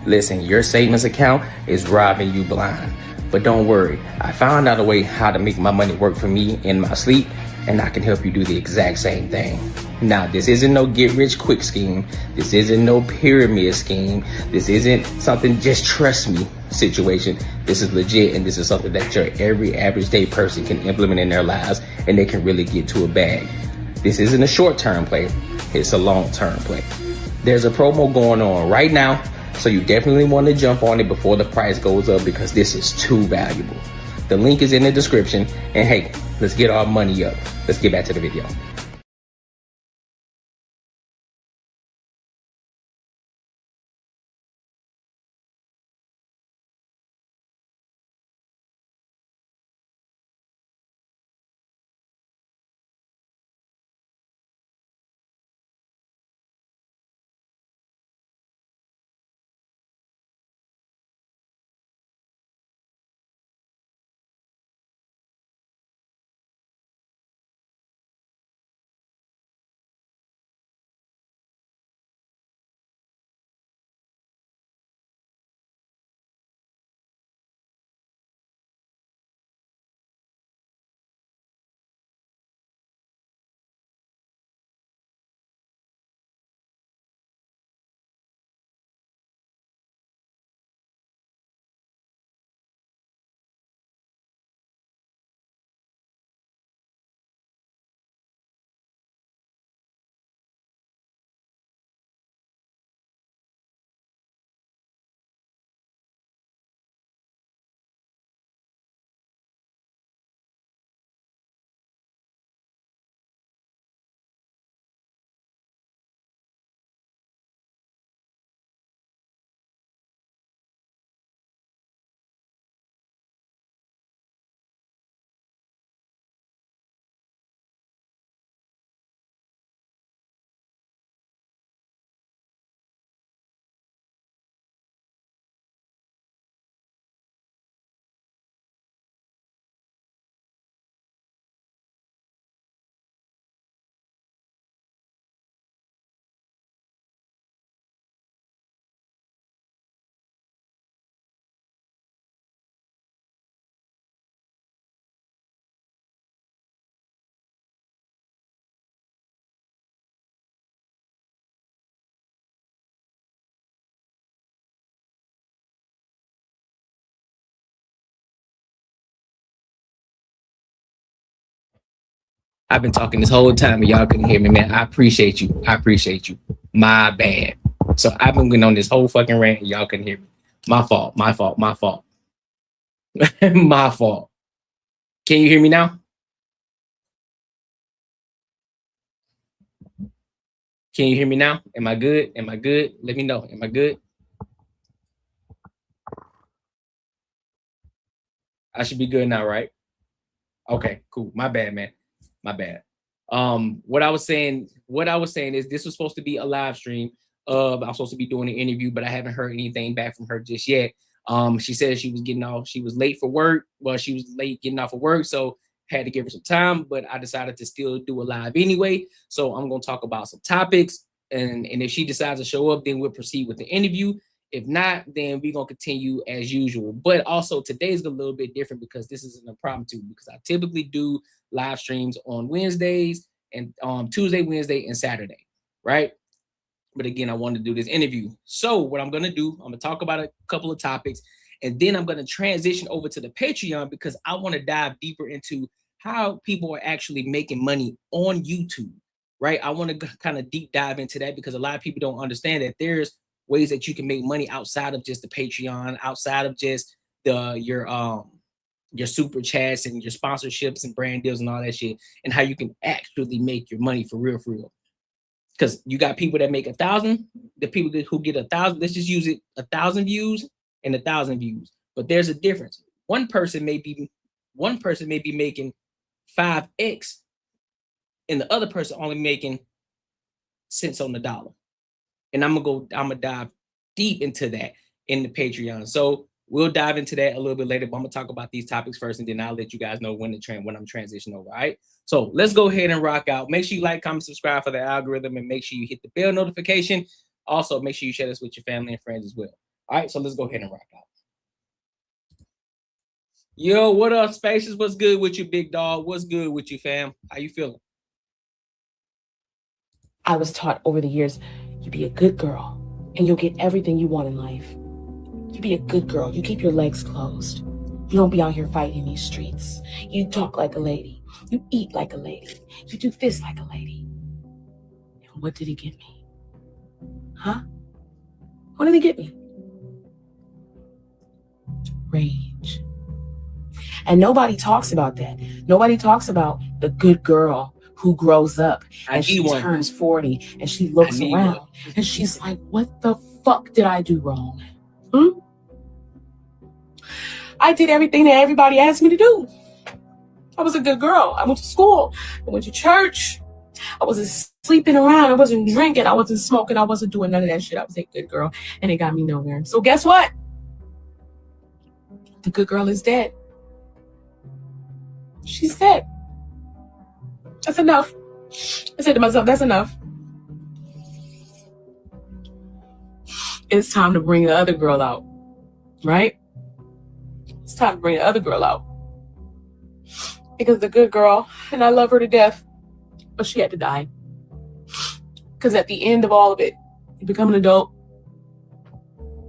Listen, your savings account is robbing you blind. But don't worry, I found out a way how to make my money work for me in my sleep, and I can help you do the exact same thing. Now, this isn't no get rich quick scheme. This isn't no pyramid scheme. This isn't something just trust me situation. This is legit, and this is something that your every average day person can implement in their lives, and they can really get to a bag. This isn't a short-term play. It's a long-term play. There's a promo going on right now, so you definitely want to jump on it before the price goes up because this is too valuable. The link is in the description, and hey, let's get our money up. Let's get back to the video. I've been talking this whole time and y'all couldn't hear me, man. I appreciate you. I appreciate you. My bad. So I've been going on this whole fucking rant and y'all couldn't hear me. My fault. My fault. My fault. My fault. Can you hear me now? Can you hear me now? Am I good? Am I good? Let me know. Am I good? I should be good now, right? Okay, cool. My bad, man. My bad. What I was saying is this was supposed to be a live stream. I was supposed to be doing an interview, but I haven't heard anything back from her just yet. She said she was late for work. Well, she was late getting off of work, so had to give her some time, but I decided to still do a live anyway. So I'm gonna talk about some topics, and if she decides to show up, then we'll proceed with the interview. If not, then we're gonna continue as usual. But also today's a little bit different because this is an impromptu, because I typically do live streams on Wednesdays and Tuesday, Wednesday, and Saturday, right? But again, I wanted to do this interview. So what I'm gonna do, I'm gonna talk about a couple of topics, and then I'm gonna transition over to the Patreon because I want to dive deeper into how people are actually making money on YouTube, right? I want to kind of deep dive into that because a lot of people don't understand that there's ways that you can make money outside of just the Patreon, outside of just your super chats and your sponsorships and brand deals and all that shit, and how you can actually make your money for real, for real. Because you got people that make 1,000, the people who get 1,000, let's just use it, 1,000 views and 1,000 views. But there's a difference. One person may be making 5x, and the other person only making cents on the dollar. And I'm gonna dive deep into that in the Patreon. So we'll dive into that a little bit later, but I'm gonna talk about these topics first, and then I'll let you guys know when I'm transitioning over. All right. So let's go ahead and rock out. Make sure you like, comment, subscribe for the algorithm, and make sure you hit the bell notification. Also, make sure you share this with your family and friends as well. All right, so let's go ahead and rock out. Yo, what up, Spacious? What's good with you, big dog? What's good with you, fam? How you feeling? I was taught over the years, you be a good girl and you'll get everything you want in life. You be a good girl. You keep your legs closed. You don't be out here fighting in these streets. You talk like a lady. You eat like a lady. You do this like a lady. And what did he get me? Huh? What did he get me? Rage. And nobody talks about that. Nobody talks about the good girl who grows up and she turns 40 and she looks around and she's like, what the fuck did I do wrong? I did everything that everybody asked me to do. I was a good girl. I went to school. I went to church. I wasn't sleeping around. I wasn't drinking. I wasn't smoking. I wasn't doing none of that shit. I was a good girl and it got me nowhere. So guess what? The good girl is dead. She's dead. That's enough. I said to myself, that's enough. It's time to bring the other girl out, right? It's time to bring the other girl out. Because the good girl, and I love her to death, but she had to die. Because at the end of all of it, you become an adult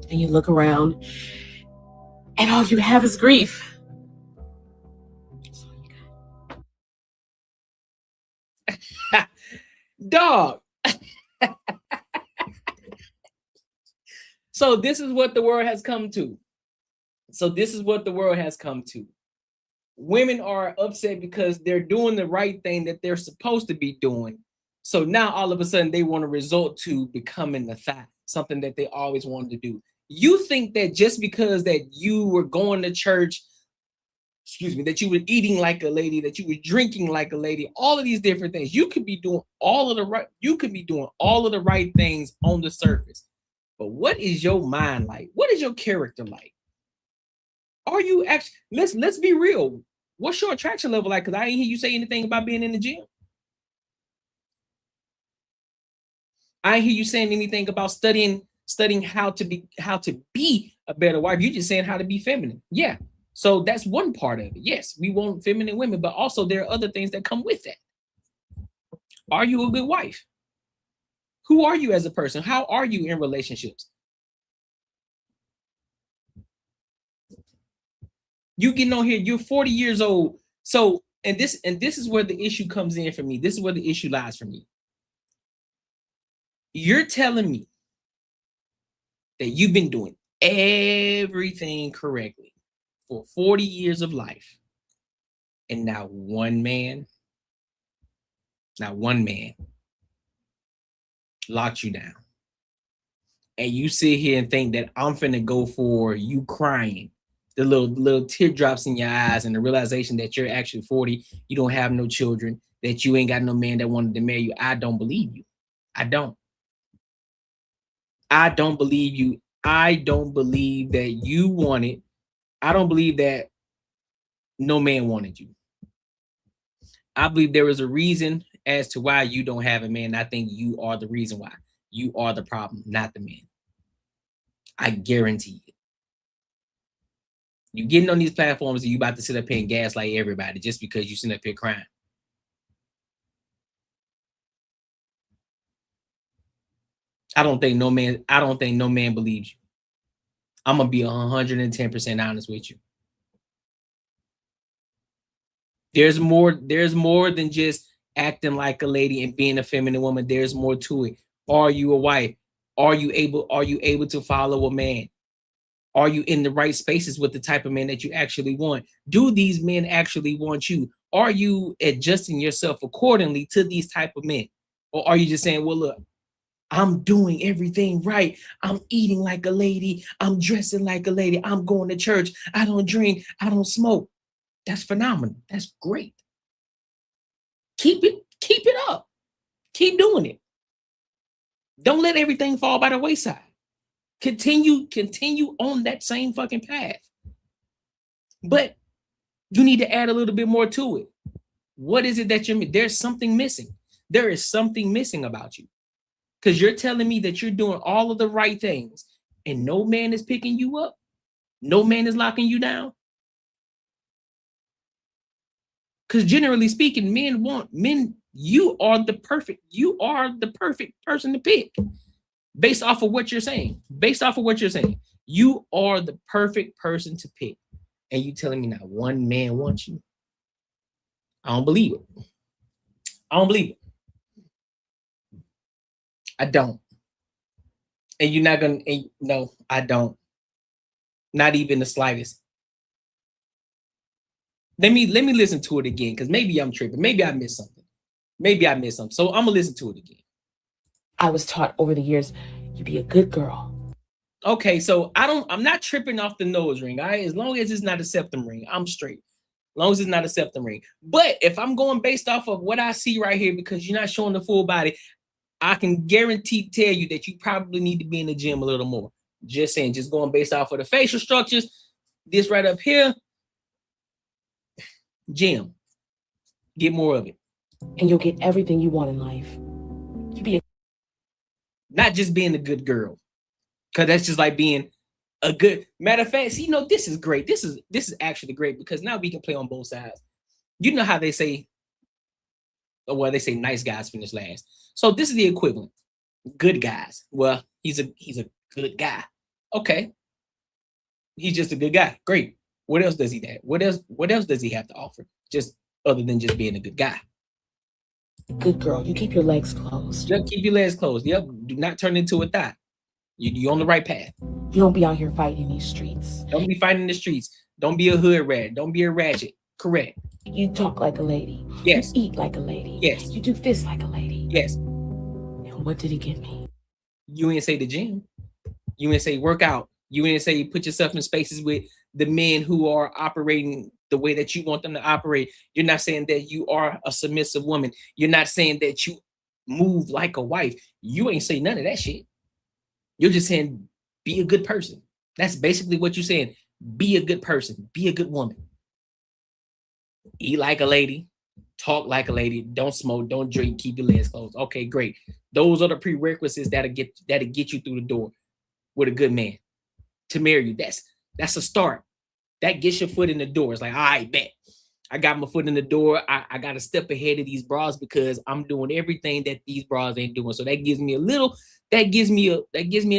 and you look around and all you have is grief. Dog. So this is what the world has come to. Women are upset because they're doing the right thing that they're supposed to be doing. So now all of a sudden they want to resort to becoming the thigh, something that they always wanted to do. You think that just because that you were going to church, that you were eating like a lady, that you were drinking like a lady, all of these different things, you could be doing all of the right things on the surface. But what is your mind like? What is your character like? Are you actually, let's be real. What's your attraction level like? Because I ain't hear you say anything about being in the gym. I ain't hear you saying anything about studying how to be a better wife. You're just saying how to be feminine. Yeah. So that's one part of it. Yes, we want feminine women, but also there are other things that come with that. Are you a good wife? Who are you as a person? How are you in relationships? You getting on here, you're 40 years old. So, and this is where the issue comes in for me. This is where the issue lies for me. You're telling me that you've been doing everything correctly for 40 years of life. And now one man locked you down. And you sit here and think that I'm finna go for you crying, the little teardrops in your eyes, and the realization that you're actually 40, you don't have no children, that you ain't got no man that wanted to marry you. I don't believe you. I don't believe you. I don't believe that you wanted. I don't believe that no man wanted you. I believe there is a reason as to why you don't have a man. I think you are the reason why. You are the problem, not the man. I guarantee it. You getting on these platforms and you about to sit up here and gaslight everybody just because you sit up here crying. I don't think no man believes you. I'm gonna be 110% honest with you. There's more than just acting like a lady and being a feminine woman. There's more to it. Are you a wife? Are you able to follow a man? Are you in the right spaces with the type of man that you actually want? Do these men actually want you? Are you adjusting yourself accordingly to these type of men? Or are you just saying, well, look, I'm doing everything right. I'm eating like a lady. I'm dressing like a lady. I'm going to church. I don't drink. I don't smoke. That's phenomenal. That's great. Keep it up. Keep doing it. Don't let everything fall by the wayside. Continue on that same fucking path. But you need to add a little bit more to it. What is it that there's something missing. There is something missing about you. Because you're telling me that you're doing all of the right things and no man is picking you up, no man is locking you down. Because generally speaking, you are the perfect person to pick. Based off of what you're saying. You are the perfect person to pick. And you telling me not one man wants you? I don't believe it. I don't. And you're not gonna, no, I don't. Not even the slightest. Let me listen to it again, because maybe I'm tripping. Maybe I missed something. So I'm gonna listen to it again. I was taught over the years, you be a good girl. Okay, so I'm not tripping off the nose ring. All right, as long as it's not a septum ring, I'm straight. As long as it's not a septum ring. But if I'm going based off of what I see right here, because you're not showing the full body, I can guarantee tell you that you probably need to be in the gym a little more. Just saying, just going based off of the facial structures, this right up here, gym. Get more of it. And you'll get everything you want in life. You be not just being a good girl. Because that's just like being a good, matter of fact, see, this is great. This is actually great, because now we can play on both sides. You know how they say, well, they say nice guys finish last. So this is the equivalent. Good guys. Well, he's a good guy. Okay. He's just a good guy. Great. What else does he have? What else does he have to offer? Just other than just being a good guy. Good girl. You keep your legs closed. Just keep your legs closed. Yep. Do not turn into a thigh. You're on the right path. You don't be out here fighting in these streets. Don't be fighting in the streets. Don't be a hood rat. Don't be a ratchet. Correct. You talk like a lady. Yes. You eat like a lady. Yes. You do this like a lady. Yes. And what did he give me? You ain't say the gym. You ain't say work out. You ain't say put yourself in spaces with the men who are operating the way that you want them to operate. You're not saying that you are a submissive woman. You're not saying that you move like a wife. You ain't say none of that shit. You're just saying, be a good person. That's basically what you're saying. Be a good person. Be a good woman. Eat like a lady. Talk like a lady. Don't smoke. Don't drink. Keep your legs closed. Okay, great. Those are the prerequisites that'll get you through the door with a good man to marry you. That's a start. That gets your foot in the door. It's like, all right, bet. I got my foot in the door. I got to step ahead of these bras because I'm doing everything that these bras ain't doing. So that gives me an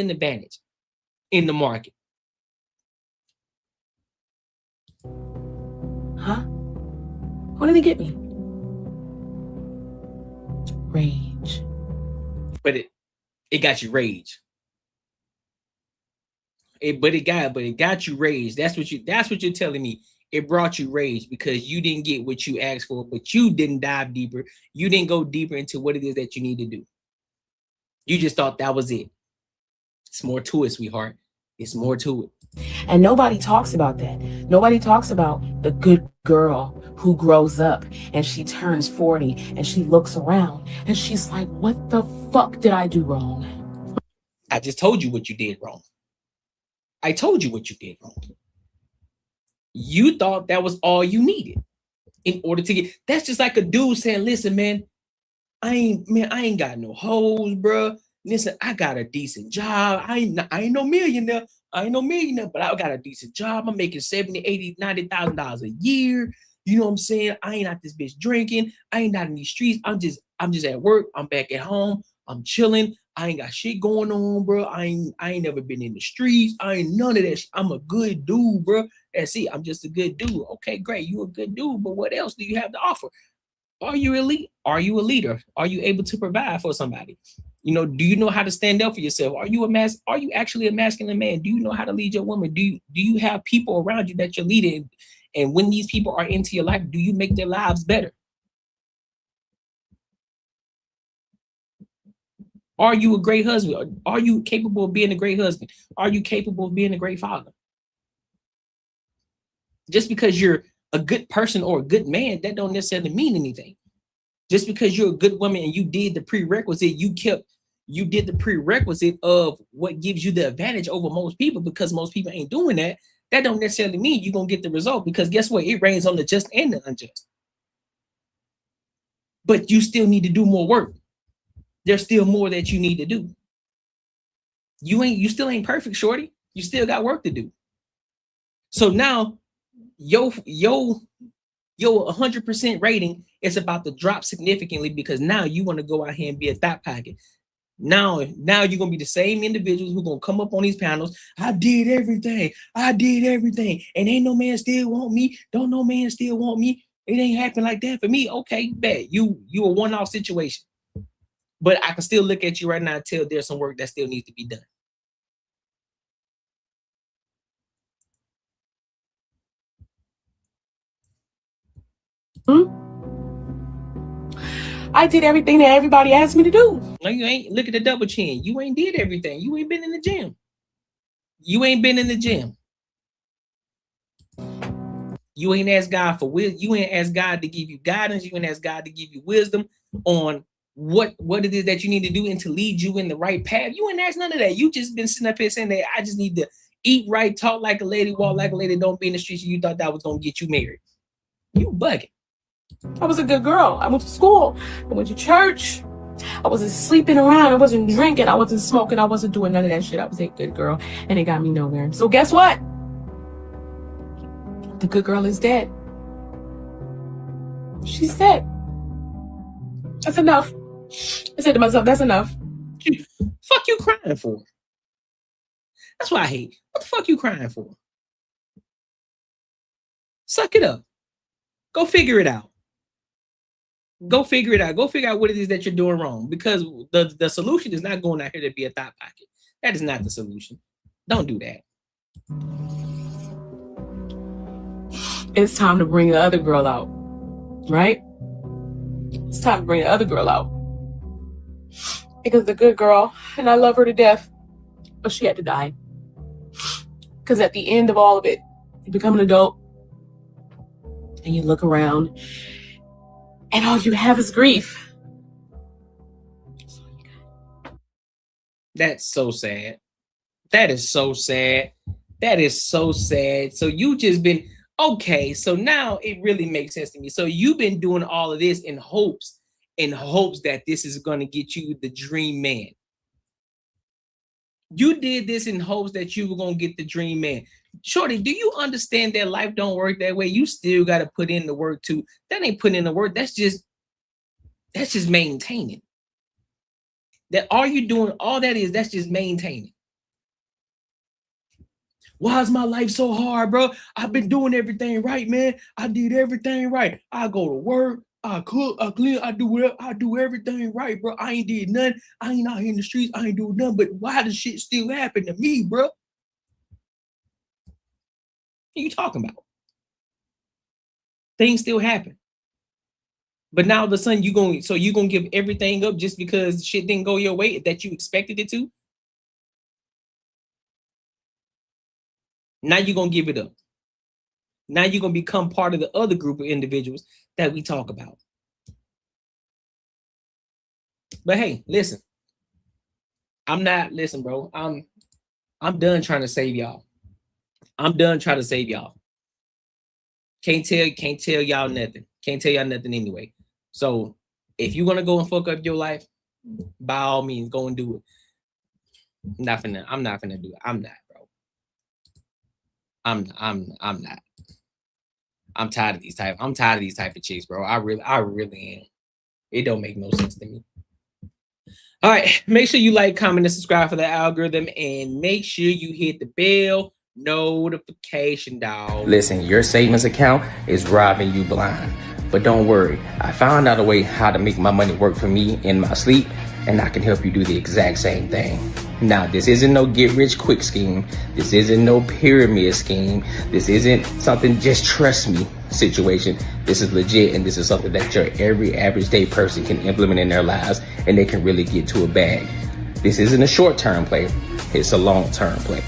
advantage in the market. Huh? What did they get me? Rage. But it got you rage. It got you rage. That's what you're telling me. It brought you rage because you didn't get what you asked for, but you didn't dive deeper. You didn't go deeper into what it is that you need to do. You just thought that was it. It's more to it, sweetheart. It's more to it. And nobody talks about that. Nobody talks about the good girl who grows up and she turns 40 and she looks around and she's like, what the fuck did I do wrong? I just told you what you did wrong. I told you what you did wrong. You thought that was all you needed in order to get. That's just like a dude saying, listen, man, I ain't got no hoes, bro. Listen, I got a decent job. I ain't no millionaire. But I got a decent job. I'm making $70,000, $80,000, $90,000 a year. You know what I'm saying? I ain't out this bitch drinking. I ain't out in these streets. I'm just at work. I'm back at home. I'm chilling. I ain't got shit going on, bro. I ain't never been in the streets. I ain't none of that shit. I'm a good dude, bro. That's it. I'm just a good dude. Okay, great. You a good dude, but what else do you have to offer? Are you elite? Are you a leader? Are you able to provide for somebody? Do you know how to stand up for yourself? Are you actually a masculine man? Do you know how to lead your woman? Do you have people around you that you're leading? And when these people are into your life, do you make their lives better? Are you a great husband? Are you capable of being a great husband? Are you capable of being a great father? Just because you're a good person or a good man, that don't necessarily mean anything. Just because you're a good woman and you did the prerequisite, you did the prerequisite of what gives you the advantage over most people, because most people ain't doing that. That don't necessarily mean you're going to get the result, because guess what? It rains on the just and the unjust. But you still need to do more work. There's still more that you need to do. You still ain't perfect, shorty. You still got work to do. So now your 100% rating is about to drop significantly because now you want to go out here and be a thought pocket. Now you're gonna be the same individuals who gonna come up on these panels. I did everything, and ain't no man still want me. Don't no man still want me. It ain't happen like that for me. Okay, bet you a one-off situation. But I can still look at you right now and tell there's some work that still needs to be done. I did everything that everybody asked me to do. No, you ain't. Look at the double chin. You ain't did everything. You ain't been in the gym. You ain't been in the gym. You ain't asked God for wisdom. You ain't asked God to give you guidance. You ain't asked God to give you wisdom on what it is that you need to do and to lead you in the right path. You ain't asked none of that. You just been sitting up here saying that I just need to eat right, talk like a lady, walk like a lady, don't be in the streets. You thought that was gonna get you married. You bugging. I was a good girl. I went to school. I went to church. I wasn't sleeping around. I wasn't drinking. I wasn't smoking. I wasn't doing none of that shit. I was a good girl, and it got me nowhere. So guess what? The good girl is dead. She's dead. That's enough. I said to myself, that's enough. Fuck you crying for? That's what I hate. What the fuck you crying for? Suck it up. Go figure it out. Go figure it out. Go figure out what it is that you're doing wrong. Because the solution is not going out here to be a thought pocket. That is not the solution. Don't do that. It's time to bring the other girl out, right? It's time to bring the other girl out. Because the good girl, and I love her to death, but she had to die. Because at the end of all of it, you become an adult, and you look around, and all you have is grief. That's so sad. That is so sad. That is so sad. So you just been, okay, so now it really makes sense to me. So you've been doing all of this in hopes that this is going to get you the dream man. You did this in hopes that you were going to get the dream man. Shorty, do you understand that life don't work that way? You still got to put in the work too. That ain't putting in the work. That's just maintaining. That all you doing, all that is, that's just maintaining. Why is my life so hard, bro? I've been doing everything right, man. I did everything right. I go to work, I cook, I clean, I do everything right, bro. I ain't did nothing. I ain't out here in the streets. I ain't doing nothing. But why does shit still happen to me, bro? What are you talking about? Things still happen. But now all of a sudden you're gonna give everything up just because shit didn't go your way that you expected it to? Now you're gonna give it up. Now you're gonna become part of the other group of individuals that we talk about. But hey, listen. Listen, bro. I'm done trying to save y'all. I'm done trying to save y'all. Can't tell y'all nothing. Can't tell y'all nothing anyway. So if you're gonna go and fuck up your life, by all means, go and do it. I'm not gonna do it. I'm not, bro. I'm not. I'm tired of these type of chicks, bro. I really am. It don't make no sense to me. All right, make sure you like, comment, and subscribe for the algorithm, and make sure you hit the bell notification, dog. Listen, your savings account is robbing you blind, but don't worry. I found out a way how to make my money work for me in my sleep, and I can help you do the exact same thing. Now, this isn't no get rich quick scheme. This isn't no pyramid scheme. This isn't something just trust me situation. This is legit, and this is something that your every average day person can implement in their lives, and they can really get to a bag. This isn't a short-term play. It's a long-term play.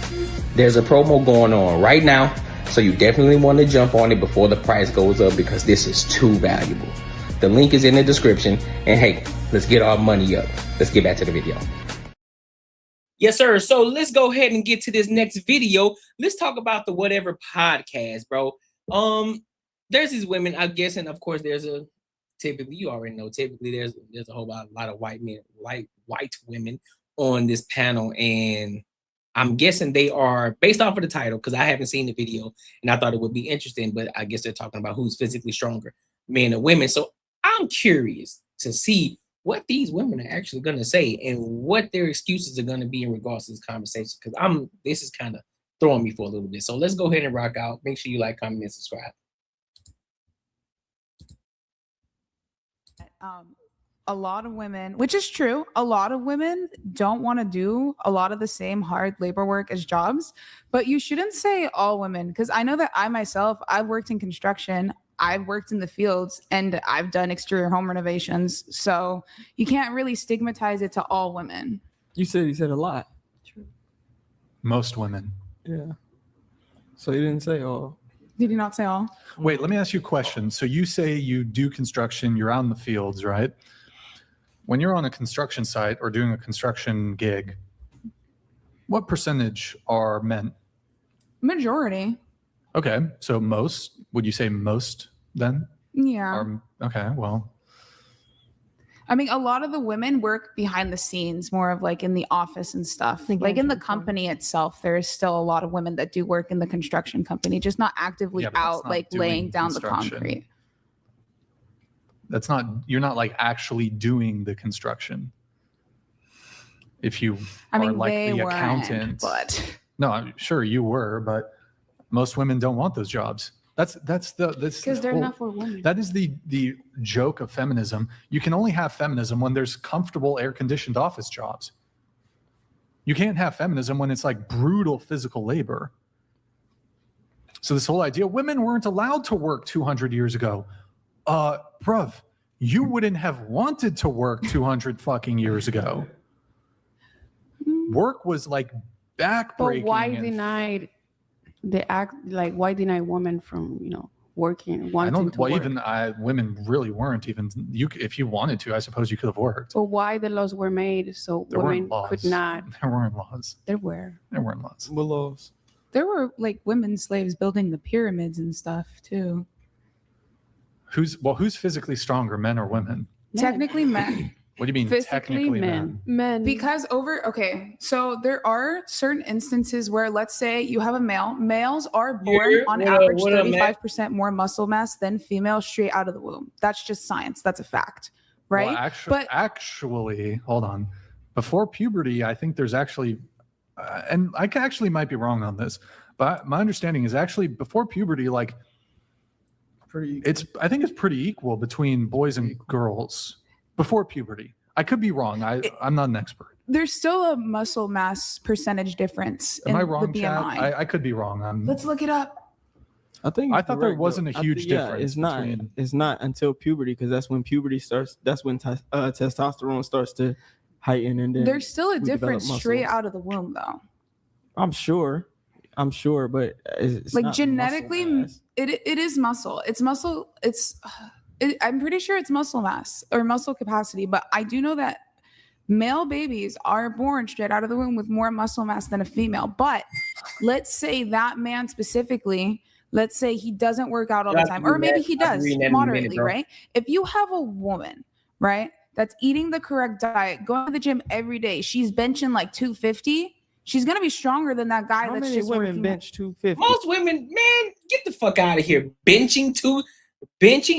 There's a promo going on right now, so you definitely want to jump on it before the price goes up because this is too valuable. The link is in the description, and hey, let's get our money up. Let's get back to the video. Yes, sir. So let's go ahead and get to this next video. Let's talk about the Whatever podcast, bro. There's these women, I guess, and of course typically, you already know, typically there's a whole lot of white women on this panel, and I'm guessing they are based off of the title because I haven't seen the video and I thought it would be interesting, but I guess they're talking about who's physically stronger, men or women. So I'm curious to see what these women are actually going to say and what their excuses are going to be in regards to this conversation, because this is kind of throwing me for a little bit. So let's go ahead and rock out. Make sure you like, comment, and subscribe. A lot of women, which is true, a lot of women don't want to do a lot of the same hard labor work as jobs, but you shouldn't say all women, because I know that I myself, I've worked in construction, I've worked in the fields, and I've done exterior home renovations. So you can't really stigmatize it to all women. You said a lot. True. Most women. Yeah. So you didn't say all. Did you not say all? Wait, let me ask you a question. So you say you do construction, you're out in the fields, right? When you're on a construction site or doing a construction gig, what percentage are men? Majority. Okay, so most, would you say most then? Yeah. Okay, well. I mean, a lot of the women work behind the scenes, more of like in the office and stuff. Like in the company itself, there is still a lot of women that do work in the construction company, just not actively out like laying down the concrete. That's not, you're not like actually doing the construction. If you are like the accountant. But no, I'm sure you were, but most women don't want those jobs. That's Because they're not for women. That is the joke of feminism. You can only have feminism when there's comfortable air-conditioned office jobs. You can't have feminism when it's like brutal physical labor. So this whole idea, women weren't allowed to work 200 years ago. Bruv, you wouldn't have wanted to work 200 fucking years ago. Work was like backbreaking. But why denied the act? Like, why deny women from working? Wanting to work? Even women really weren't even. If you wanted to, I suppose you could have worked. But why the laws were made so women could not? There weren't laws. There were. There weren't laws. What laws? there were like women slaves building the pyramids and stuff too. Who's physically stronger, men or women? Technically men. What do you mean Physically technically men? Because so there are certain instances where, let's say you have a male. Males are born on average 35% more muscle mass than females straight out of the womb. That's just science. That's a fact, right? Well, actually, hold on. Before puberty, I think there's actually, and I actually might be wrong on this, but my understanding is actually before puberty, like I think it's pretty equal between boys and girls. Before puberty. I could be wrong. I'm not an expert. There's still a muscle mass percentage difference in Am I wrong, the Chad? BMI. I could be wrong. Let's look it up. I thought there wasn't a huge difference. It's not until puberty, because that's when puberty starts. That's when testosterone starts to heighten, and then There's still a difference straight out of the womb, though. I'm sure, but it's like not genetically, muscle it is muscle. It's muscle. I'm pretty sure it's muscle mass or muscle capacity, but I do know that male babies are born straight out of the womb with more muscle mass than a female. But let's say that man specifically, let's say he doesn't work out all the time, or maybe he does moderately, right? If you have a woman, right, that's eating the correct diet, going to the gym every day, she's benching like 250, she's going to be stronger than that guy. How that's many just women bench 250? Most women, man, get the fuck out of here. Benching.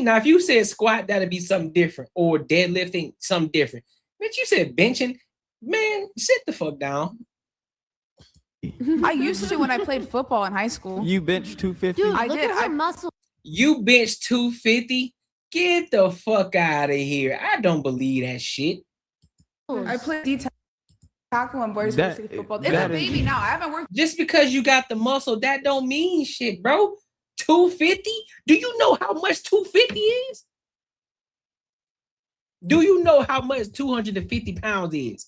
Now, if you said squat, that'd be something different, or deadlifting, something different. But you said benching, man, sit the fuck down. I used to when I played football in high school. You bench 250? Dude, I look did. at her muscle. You bench 250? Get the fuck out of here. I don't believe that shit. I played D tackle and boys varsity football. It's a baby now. I haven't worked. Just because you got the muscle, that don't mean shit, bro. 250? Do you know how much 250 is? Do you know how much 250 pounds is?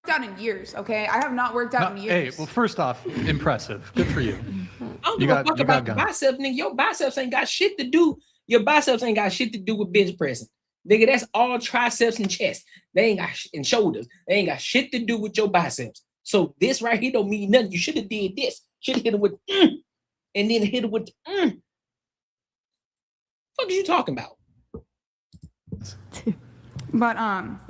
Out in years, okay? I have not worked out in years. Hey, well, first off, impressive. Good for you. I don't give a fuck about the biceps, nigga. Your biceps ain't got shit to do. Your biceps ain't got shit to do with bench pressing. Nigga, that's all triceps and chest. They ain't got and shoulders. They ain't got shit to do with your biceps. So this right here don't mean nothing. You should have did this. Should have hit it with and then hit it with Fuck is you talking about? But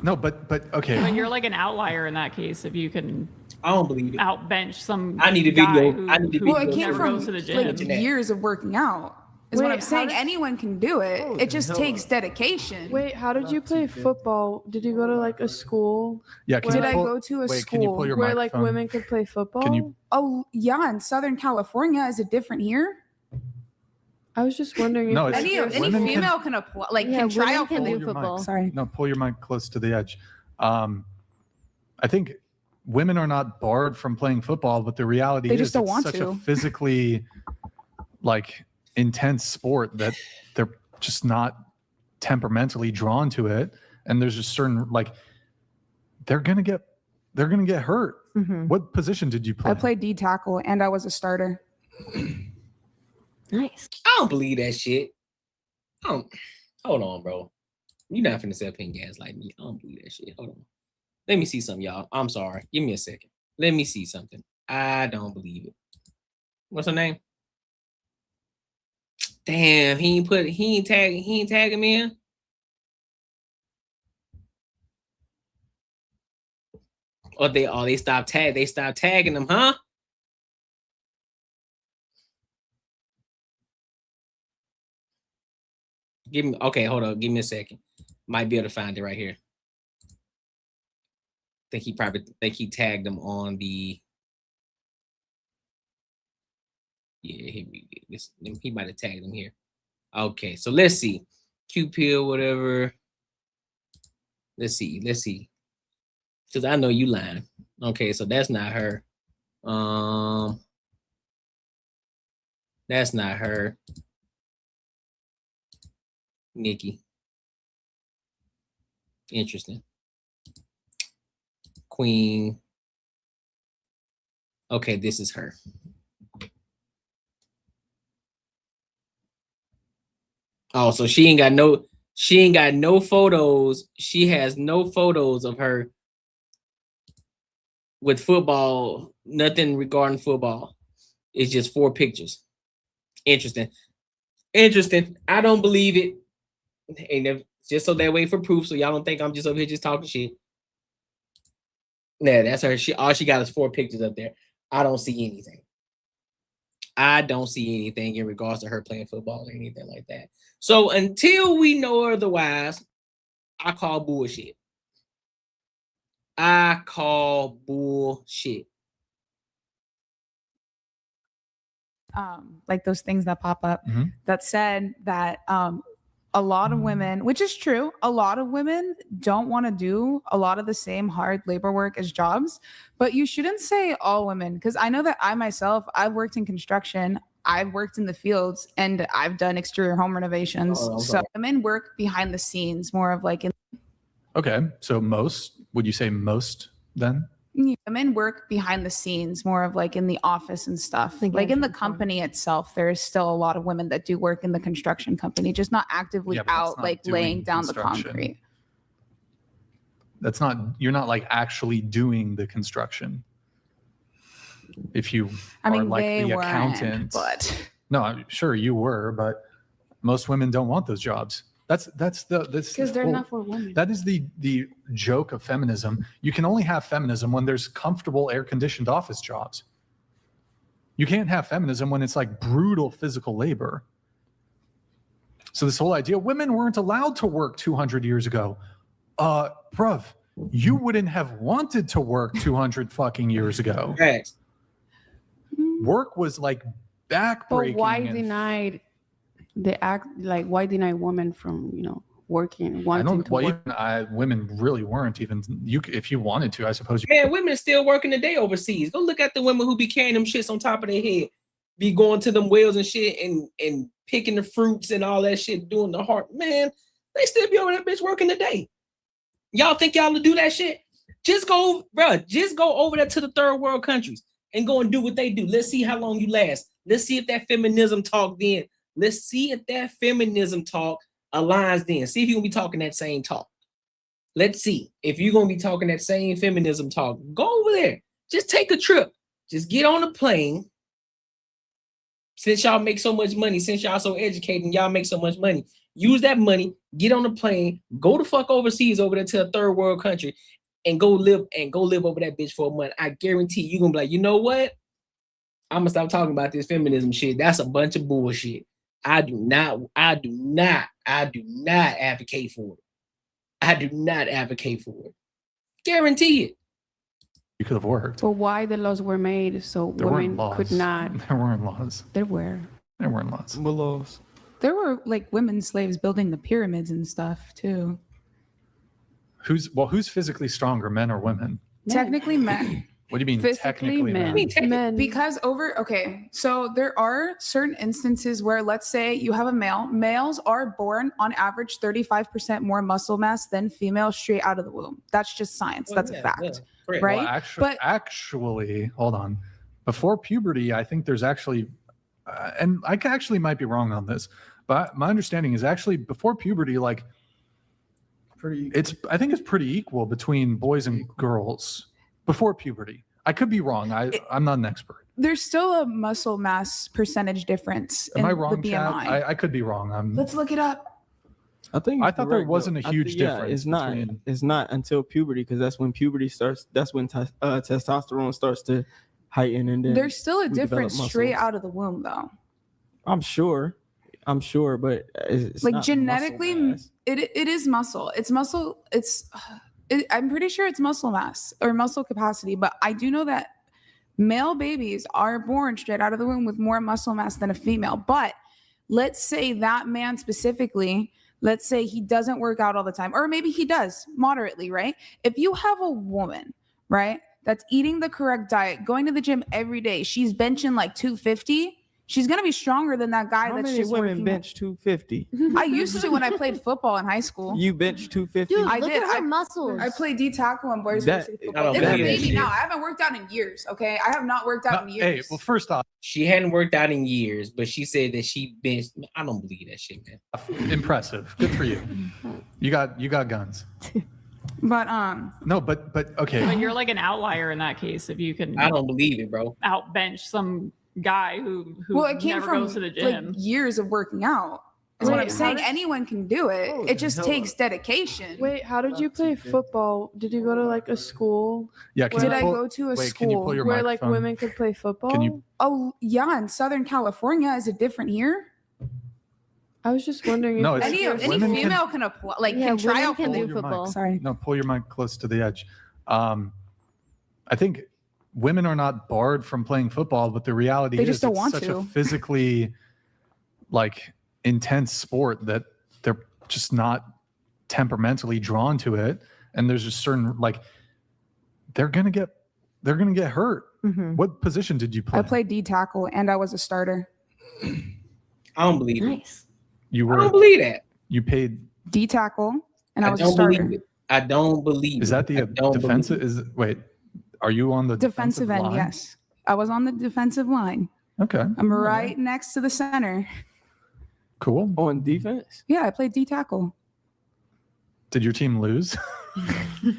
No, but okay. But you're like an outlier in that case if you can I don't believe it. outbench some. I need a guy video. who- I need a who video. well, it came never from goes to the like gym. years of working out. Is what Wait, I'm how saying. did- Anyone can do it. Holy It just hell. takes dedication. Wait, how did you play football? Did you go to like a school Yeah, can Did you I pull- go to a wait, can you pull school your where like microphone? women could play football? Can you? Oh yeah, in Southern California, is it different here? I was just wondering. No, if it's- Any your women can- female can apply, like Yeah, can try women out for can the do Pull your football. mic. Sorry. No, pull your mic close to the edge. I think women are not barred from playing football, but the reality They is just don't it's want such to. a physically like intense sport that they're just not temperamentally drawn to it. And there's just certain like they're gonna get hurt. Mhm. What position did you play? I played D tackle and I was a starter. Nice. I don't believe that shit. I don't. Hold on, bro. You're not finna say pin gas like me. I don't believe that shit. Hold on. Let me see something, y'all. I'm sorry. Give me a second. Let me see something. I don't believe it. What's her name? Damn, he ain't tagging me in. Or they stopped tagging them, huh? Hold on, give me a second. Might be able to find it right here. Think he tagged them on the. Yeah, he might have tagged them here. Okay, so let's see. Q-Pill, whatever. Let's see. Because I know you lying. Okay, so that's not her. That's not her. Nikki. Interesting. Queen. Okay, this is her. Oh, so she ain't got no photos. She has no photos of her with football, nothing regarding football. It's just 4 pictures. Interesting. I don't believe it. And just so that way for proof, so y'all don't think I'm just over here just talking shit. Yeah, that's her. All she got is 4 pictures up there. I don't see anything. I don't see anything in regards to her playing football or anything like that. So until we know otherwise, I call bullshit. Like those things that pop up Mhm. that said that a lot of women, which is true, a lot of women don't want to do a lot of the same hard labor work as jobs, but you shouldn't say all women, because I know that I myself, I've worked in construction, I've worked in the fields, and I've done exterior home renovations. Oh, I'm So sorry. women work behind the scenes more of like in Okay, so would you say most then? women work behind the scenes more of like in the office and stuff. Like Like in the entry company itself, there is still a lot of women that do work in the construction company, just not actively Yeah, but that's out not like doing laying down the construction. concrete. You're not like actually doing the construction. If you I mean, are like they the weren't, accountant, but no, I'm sure you were, but most women don't want those jobs. That's Because they're not for women. That is the joke of feminism. You can only have feminism when there's comfortable air-conditioned office jobs. You can't have feminism when it's like brutal physical labor. So this whole idea, women weren't allowed to work 200 years ago. Bruv, you wouldn't have wanted to work 200 fucking years ago. Facts. Work was like But backbreaking. why and- why deny women from working, I wanting don't. to Well, work? even women really weren't even. If you wanted to, I suppose. Man, women are still working today overseas. Go look at the women who be carrying them shits on top of their head, be going to them wells and shit and picking the fruits and all that shit, doing the heart. Man, they still be over that bitch working today. Y'all think y'all will do that shit? Just go over there to the third world countries and go and do what they do. Let's see how long you last. Let's see if that feminism talk then. Let's see if that feminism talk aligns then. See if you're gonna be talking that same talk. Let's see if you're gonna be talking that same feminism talk. Go over there. Just take a trip. Just get on a plane. Since y'all make so much money, since y'all so educated and y'all make so much money, use that money, get on the plane, go the fuck overseas over there to a third world country, and go live over that bitch for a month. I guarantee you're gonna be like, you know what? I'm gonna stop talking about this feminism shit. That's a bunch of bullshit. I do not advocate for it. I do not advocate for it. Guarantee it. You could have worked. But why the laws were made so There women weren't could laws. not? There weren't laws. There were. There weren't laws. What laws? There were like women slaves building the pyramids and stuff too. Who's physically stronger, men or women? Technically men. What do you mean Physically, technically men. I mean, Men. Because so there are certain instances where, let's say you have a male. Males are born on average 35% more muscle mass than females straight out of the womb. That's just science. That's a fact. Correct. Right? Well, actually, hold on. Before puberty, I think there's actually, and I actually might be wrong on this, but my understanding is actually before puberty, like I think it's pretty equal between boys and girls before puberty. I could be wrong. I'm not an expert. There's still a muscle mass percentage difference Am in I wrong, the Chad? BMI. I could be wrong. Let's look it up. I think I it's thought there correct, wasn't though. a huge difference It's not. between- It's not until puberty, because that's when puberty starts. That's when testosterone starts to heighten, and then There's still a we develop difference straight muscles. out of the womb, though. I'm sure, but it's Like not genetically, muscle mass. it is muscle. It's muscle. I'm pretty sure it's muscle mass or muscle capacity, but I do know that male babies are born straight out of the womb with more muscle mass than a female. But let's say that man specifically, let's say he doesn't work out all the time, or maybe he does moderately, right? If you have a woman, right, that's eating the correct diet, going to the gym every day, she's benching like 250, she's going to be stronger than that guy How that's many just women working. bench 250? I used to when I played football in high school. You bench 250? Dude, I look did. at her muscles. I played D tackle and boys That- varsity I football. don't It's a believe that baby shit. now. I haven't worked out in years. Okay, I have not worked out in Hey, years. well, first off, She hadn't worked out in years, but she said that she benched. I don't believe that shit, man. impressive. Good for you. You got guns. But No, but okay. But you're like an outlier in that case if you can I don't believe it, bro. outbench some guy who well, it came never from goes to the like gym. years of working out. Is what Wait, I'm how saying. did- Anyone can do it. Oh, It just hell takes dedication. Wait, how did you play football? Did you go to like a school Yeah, can Did you Did I pull- go to a wait, can you pull school your where like microphone? women could play football? Can you- Oh yeah, in Southern California. Is it different here? I was just wondering. No, if it's- Any women can- female can apply, like Yeah, can try women out for can the- do your football. mic. Sorry. No, pull your mic close to the edge. I think women are not barred from playing football, but the reality They is just don't it's want such to. a physically like intense sport that they're just not temperamentally drawn to it. And there's just certain like they're gonna get hurt. Mhm. What position did you play? I played D tackle and I was a starter. I don't believe it. Nice. You I don't were believe that. you paid. D tackle and I was a don't starter. believe it. I don't believe Is it. that the I don't defensive? believe it. Wait, are you on the Defensive end, line? yes. I was on the defensive line. Okay. I'm right next to the center. Cool. On defense? Yeah, I played D tackle. Did your team lose?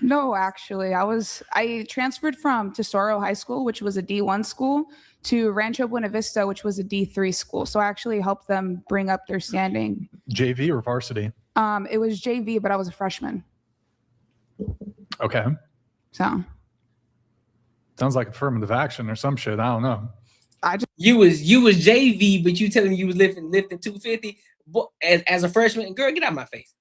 No, actually, I transferred from Tesoro High School, which was a D1 school, to Rancho Buena Vista, which was a D3 school. So I actually helped them bring up their standing. JV or varsity? It was JV, but I was a freshman. Okay. So Sounds like affirmative action or some shit. I don't know. I just You was JV, but you telling me you was lifting 250 as a freshman. Girl, get out of my face.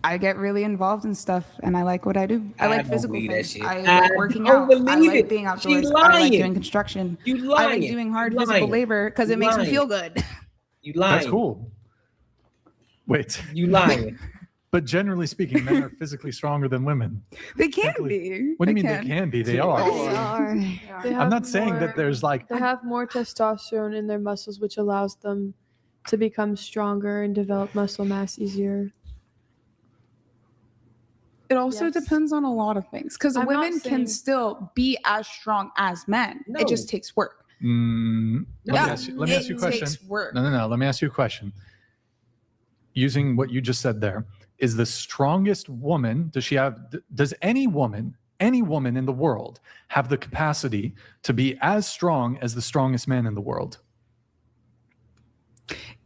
I get really involved in stuff and I like what I do. I I like don't physical believe that things. shit. I I like working don't out. I believe like it. being She outdoors. I like lying. doing construction. You I lying. like doing hard You physical lying. labor because it makes me Lying. feel good. You lying. That's cool. Wait, You lying. but generally speaking, men are physically stronger than women. They can Luckily- be. What do you mean they can be? They They are. are. They I'm have not saying more- that there's like They have more testosterone in their muscles, which allows them to become stronger and develop muscle mass easier. It also Yes. depends on a lot of things because I'm not women can saying- still be as strong as men. No. It just takes work. let me Yeah, ask you a question. takes work. No. Let me ask you a question. Using what you just said there, is the strongest woman, does any woman in the world have the capacity to be as strong as the strongest man in the world?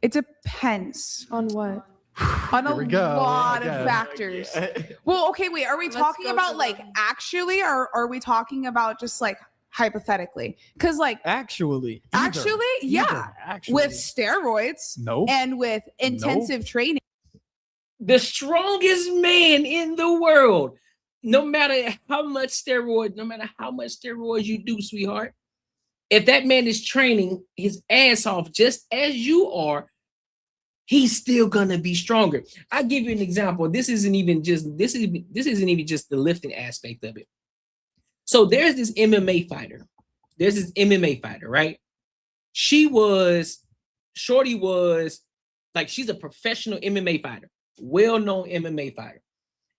It depends. On what? On a Here we go. lot of Again. factors. Well, okay, wait. Are we Let's talking go about for like one. actually, or are we talking about just like hypothetically? Because like Actually, actually, yeah, actually, with steroids Nope. and with intensive training. The strongest man in the world, no matter how much steroids you do, sweetheart, if that man is training his ass off just as you are, he's still gonna be stronger. I'll give you an example. This isn't even just the lifting aspect of it. So there's this MMA fighter. Right? Shorty was like, she's a professional MMA fighter, well-known MMA fighter.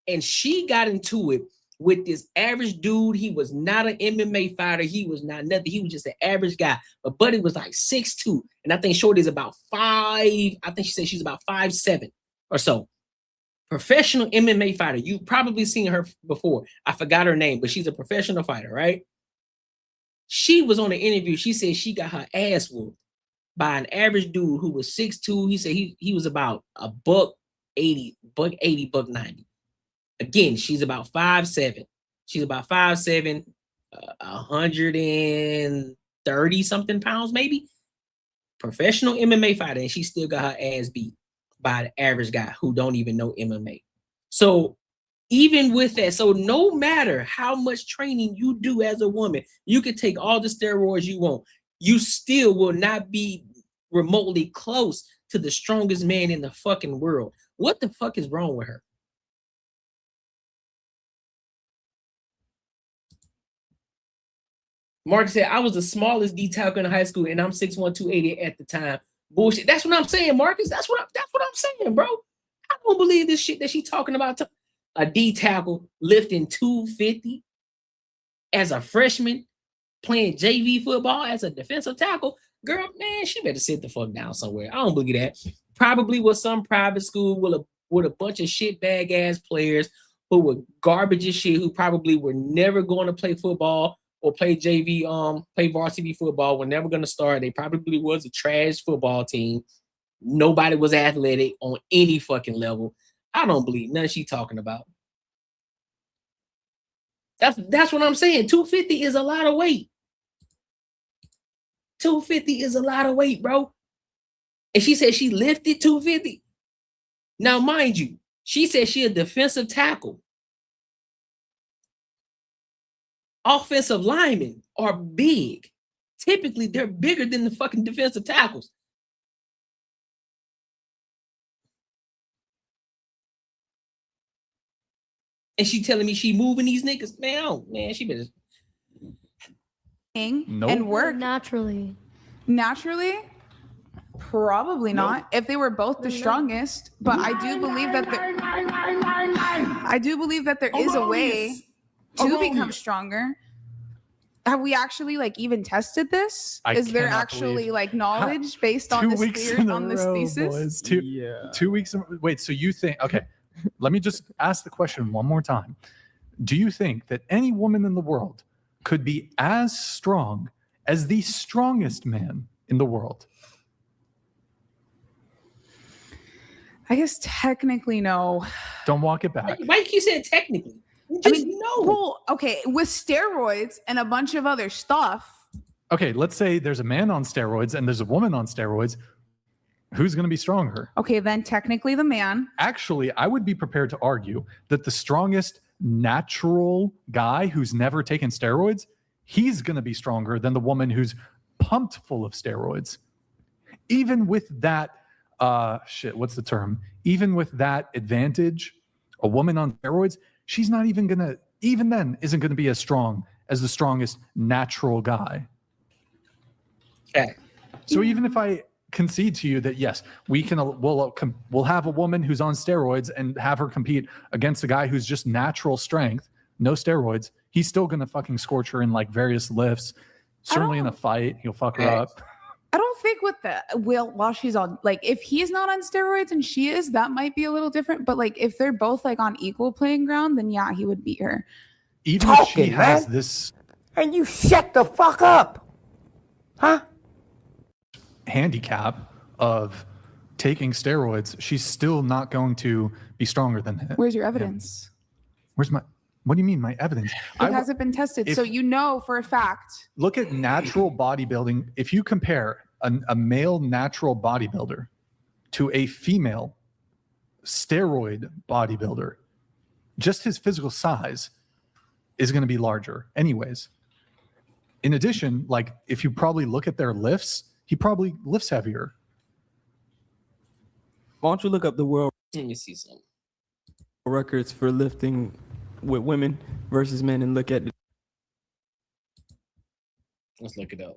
And she got into it with this average dude. He was not an MMA fighter. He was not nothing. He was just an average guy. But Buddy was like 6'2". And I think Shorty's about 5. I think she said she's about 5'7" or so. Professional MMA fighter. You've probably seen her before. I forgot her name, but she's a professional fighter, right? She was on an interview. She said she got her ass whooped by an average dude who was 6'2". He said he was about $180, $190. Again, she's about 5'7". She's about 5'7", 130 something pounds, maybe. Professional MMA fighter, and she still got her ass beat by the average guy who don't even know MMA. So even with that, so no matter how much training you do as a woman, you can take all the steroids you want. You still will not be remotely close to the strongest man in the fucking world. What the fuck is wrong with her? Mark said, I was the smallest D-tackle in high school, and I'm 6'1", 280 at the time. Bullshit. That's what I'm saying, Marcus. That's what I'm saying, bro. I don't believe this shit that she talking about. A D-tackle lifting 250 as a freshman, playing JV football as a defensive tackle. Girl, man, she better sit the fuck down somewhere. I don't believe that. Probably with some private school with a bunch of shitbag ass players who were garbage as shit, who probably were never going to play football or play JV, play varsity football, were never going to start. They probably was a trash football team. Nobody was athletic on any fucking level. I don't believe none she talking about. That's what I'm saying. 250 is a lot of weight. 250 is a lot of weight, bro. And she said she lifted 250. Now, mind you, she said she a defensive tackle. Offensive linemen are big. Typically, they're bigger than the fucking defensive tackles. And she telling me she moving these niggas? Man, she better. Nope. And work Naturally. Probably not. If they were both the strongest, but I do believe that there is a way to become stronger. Have we actually like even tested this? Is there actually like knowledge based on this theory, on this thesis? Boys. 2 weeks. Wait, so you think, okay, let me just ask the question one more time. Do you think that any woman in the world could be as strong as the strongest man in the world? I guess technically no. Don't walk it back. Why you saying technically? No. Well, okay, with steroids and a bunch of other stuff. Okay, let's say there's a man on steroids and there's a woman on steroids. Who's going to be stronger? Okay, then technically the man. Actually, I would be prepared to argue that the strongest natural guy who's never taken steroids, he's going to be stronger than the woman who's pumped full of steroids. Even with that, what's the term? Even with that advantage, a woman on steroids, she's not even going to, even then, isn't going to be as strong as the strongest natural guy. Okay. So even if I concede to you that yes, we'll have a woman who's on steroids and have her compete against a guy who's just natural strength, no steroids, he's still gonna fucking scorch her in like various lifts. Certainly in a fight, he'll fuck her up. I don't think with the while she's on, like if he's not on steroids and she is, that might be a little different. But like if they're both like on equal playing ground, then yeah, he would beat her. Even if she has this, and you shut the fuck up, huh? handicap of taking steroids, she's still not going to be stronger than him. Where's your evidence? Where's my, what do you mean my evidence? It hasn't been tested. So you know for a fact. Look at natural bodybuilding. If you compare a male natural bodybuilder to a female steroid bodybuilder, just his physical size is going to be larger anyways. In addition, like if you probably look at their lifts, he probably lifts heavier. Why don't you look up the world Let me see something. records for lifting with women versus men and look at it. Let's look it up.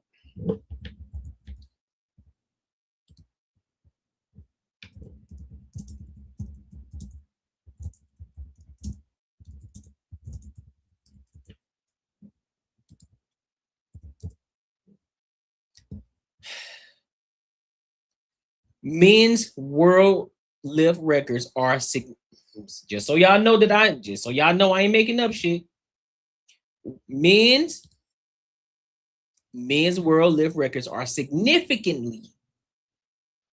Men's world lift records are just so y'all know I ain't making up shit. Men's world lift records are significantly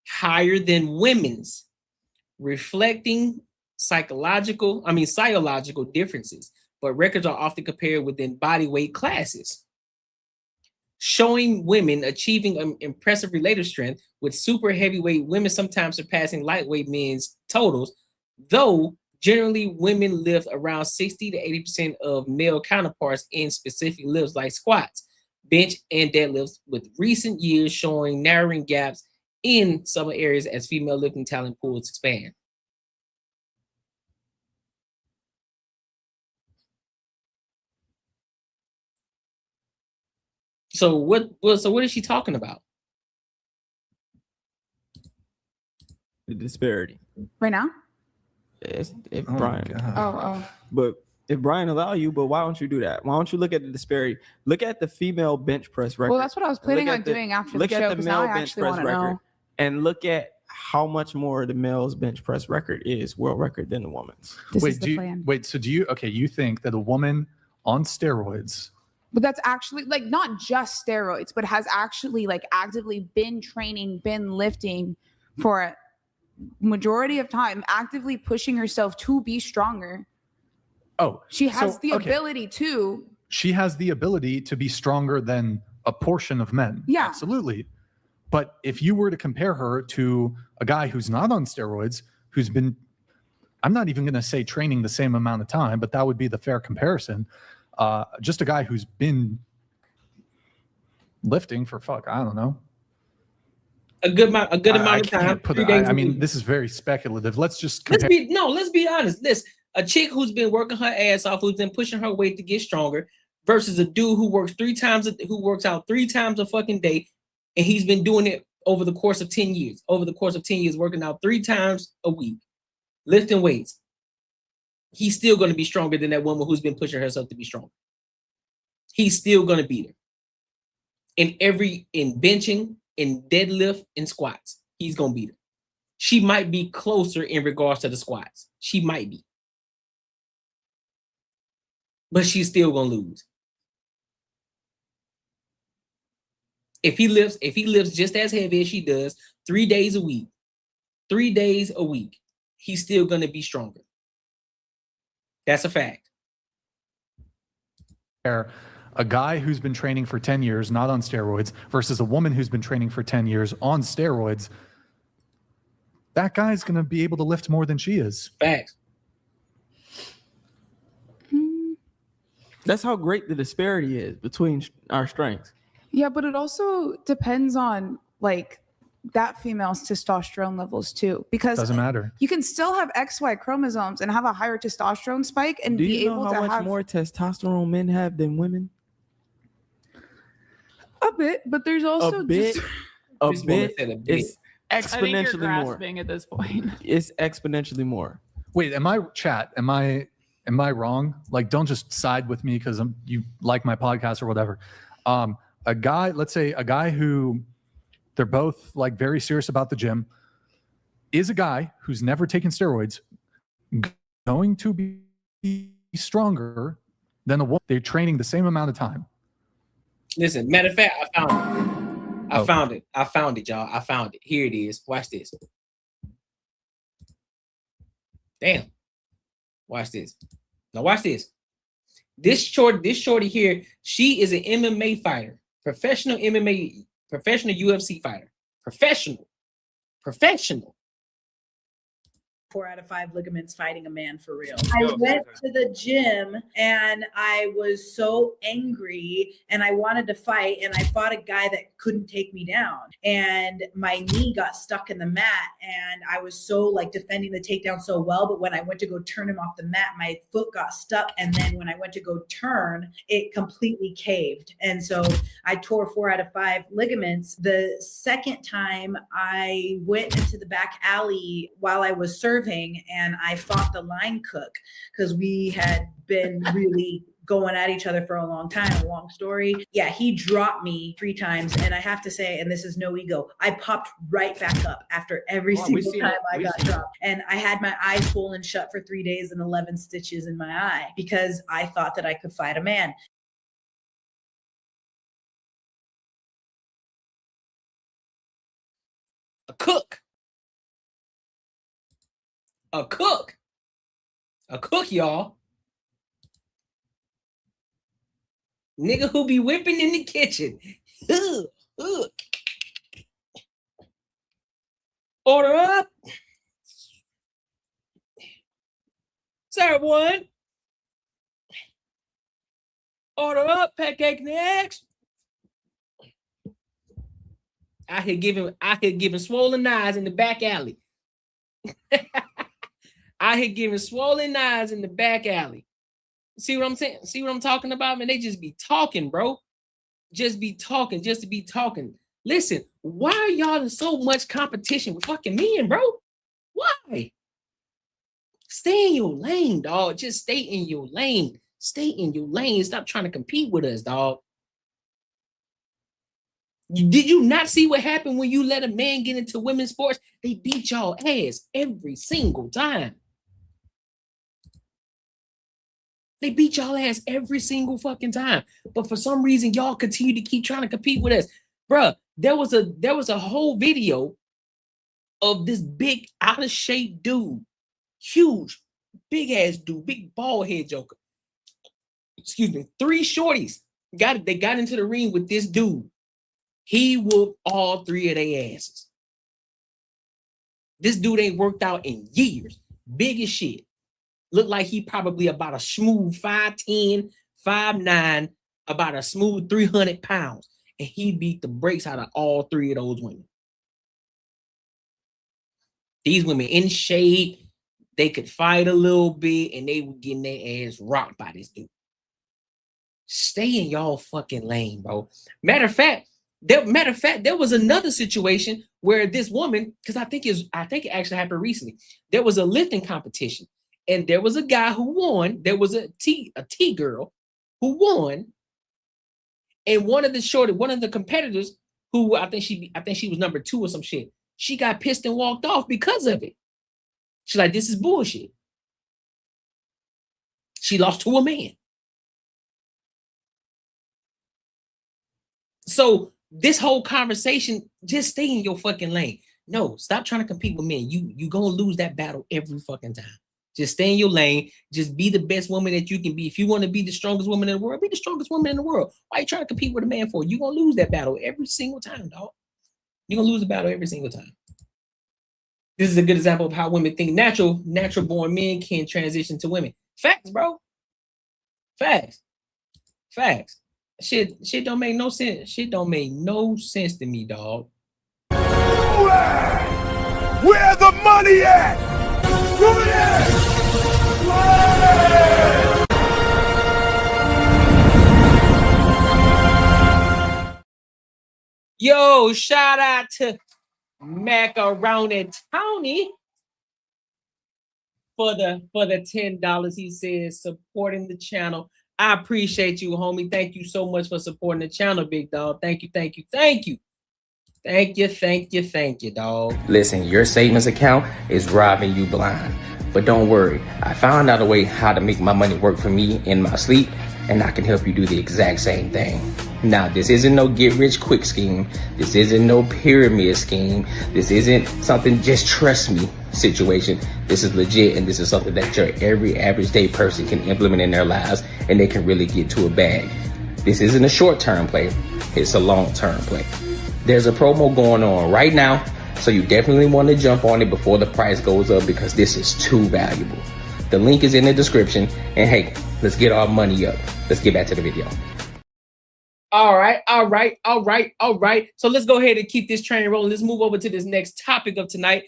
higher than women's, reflecting psychological differences, but records are often compared within body weight classes, showing women achieving impressive relative strength with super heavyweight women sometimes surpassing lightweight men's totals, though generally women lift around 60 to 80% of male counterparts in specific lifts like squats, bench, and deadlifts, with recent years showing narrowing gaps in some areas as female lifting talent pools expand. So what is she talking about? The disparity. Right now? If Brian, But if Brian allow you, but why don't you do that? Why don't you look at the disparity? Look at the female bench press record. well, that's what I was planning on doing after the show, because now I actually want to know. And look at how much more the male's bench press record is world record than the woman's. This is the plan. So you think that a woman on steroids, But that's actually like not just steroids, but has actually like actively been training, been lifting for a majority of time, actively pushing herself to be stronger. oh, She has the ability to. she has the ability to be stronger than a portion of men. Yeah. Absolutely. But if you were to compare her to a guy who's not on steroids, who's been, I'm not even going to say training the same amount of time, but that would be the fair comparison. Just a guy who's been lifting for I don't know, A good amount of time. I mean, this is very speculative. Let's just compare. Let's be honest. A chick who's been working her ass off, who's been pushing her weight to get stronger, versus a dude who works out 3 times a fucking day, and he's been doing it over the course of 10 years. Over the course of 10 years, working out 3 times a week, lifting weights. He's still going to be stronger than that woman who's been pushing herself to be stronger. He's still going to beat her. In benching, in deadlift, in squats, he's going to beat her. She might be closer in regards to the squats. She might be. But she's still going to lose. If he lifts just as heavy as she does 3 days a week, he's still going to be stronger. That's a fact. A guy who's been training for 10 years, not on steroids, versus a woman who's been training for 10 years on steroids, that guy's going to be able to lift more than she is. Facts. That's how great the disparity is between our strengths. Yeah, but it also depends on like that female's testosterone levels too, because Doesn't matter. You can still have XY chromosomes and have a higher testosterone spike and Do be you know able how to much have more testosterone men have than women? a bit, but there's also A bit. It's I think you're exponentially more. grasping at this point. It's exponentially more. Wait, am I wrong? Like, don't just side with me because you like my podcast or whatever. Let's say a guy who they're both like very serious about the gym is a guy who's never taken steroids going to be stronger than a woman. They're training the same amount of time. Listen, matter of fact, I found it, y'all. I found it. Here it is. Watch this. Damn. Watch this. Now watch this. This shorty here, she is an MMA fighter, professional UFC fighter, professional. 4 out of 5 ligaments fighting a man for real. I went to the gym and I was so angry and I wanted to fight, and I fought a guy that couldn't take me down, and my knee got stuck in the mat, and I was so like defending the takedown so well, but when I went to go turn him off the mat, my foot got stuck, and then when I went to go turn, it completely caved, and so I tore 4 out of 5 ligaments. The second time I went into the back alley while I was serving, and I fought the line cook because we had been really going at each other for a long time. A long story. Yeah, he dropped me 3 times, and I have to say, and this is no ego, I popped right back up after every single time I got dropped. And I had my eyes swollen shut for 3 days and 11 stitches in my eye because I thought that I could fight a man. A cook, y'all. Nigga who be whipping in the kitchen. Order up. Serve one. Order up, pancake and eggs. I here giving swollen eyes in the back alley. I here giving swollen eyes in the back alley. See what I'm saying? See what I'm talking about, man? They just be talking, bro. Just be talking, just to be talking. Listen, why are y'all in so much competition with fucking men, bro? Why? Stay in your lane, dog. Just stay in your lane. Stay in your lane. Stop trying to compete with us, dog. Did you not see what happened when you let a man get into women's sports? They beat y'all ass every single time. They beat y'all ass every single fucking time. But for some reason, y'all continue to keep trying to compete with us. Bruh, there was a whole video of this big out of shape dude. Huge, big ass dude, big bald head joker. Excuse me, 3 shorties. They got into the ring with this dude. He whooped all 3 of their asses. This dude ain't worked out in years. Big as shit. Looked like he probably about a smooth 5'10", 5'9", about a smooth 300 pounds. And he beat the brakes out of all 3 of those women. These women in shape, they could fight a little bit, and they were getting their ass rocked by this dude. Stay in y'all fucking lane, bro. Matter of fact, there was another situation where this woman, because I think it actually happened recently. There was a lifting competition, and there was a guy who won. There was a T girl who won, and one of the competitors, who I think she was number 2 or some shit, she got pissed and walked off because of it. She's like, this is bullshit. She lost to a man. So this whole conversation, just stay in your fucking lane. No, stop trying to compete with men. You gonna lose that battle every fucking time. Just stay in your lane. Just be the best woman that you can be. If you want to be the strongest woman in the world, be the strongest woman in the world. Why are you trying to compete with a man for? You're gonna lose that battle every single time, dog. You're gonna lose the battle every single time. This is a good example of how women think natural born men can transition to women. Facts, bro. Facts. Shit don't make no sense. Shit don't make no sense to me, dog. Where the money at? Move it in! Yo, shout out to Macaroni Tony for the $10. He says supporting the channel. I appreciate you, homie. Thank you so much for supporting the channel, big dog. Thank you. Thank you, dog. Listen, your savings account is robbing you blind. But don't worry, I found out a way how to make my money work for me in my sleep, and I can help you do the exact same thing. Now, this isn't no get-rich-quick scheme. This isn't no pyramid scheme. This isn't something, just trust me. situation. This is legit, and this is something that your every average day person can implement in their lives, and they can really get to a bag. This isn't a short-term play, it's a long-term play. There's a promo going on right now, so you definitely want to jump on it before the price goes up, because this is too valuable. The link is in the description, and hey, let's get our money up. Let's get back to the video. All right. So let's go ahead and keep this train rolling. Let's move over to this next topic of tonight.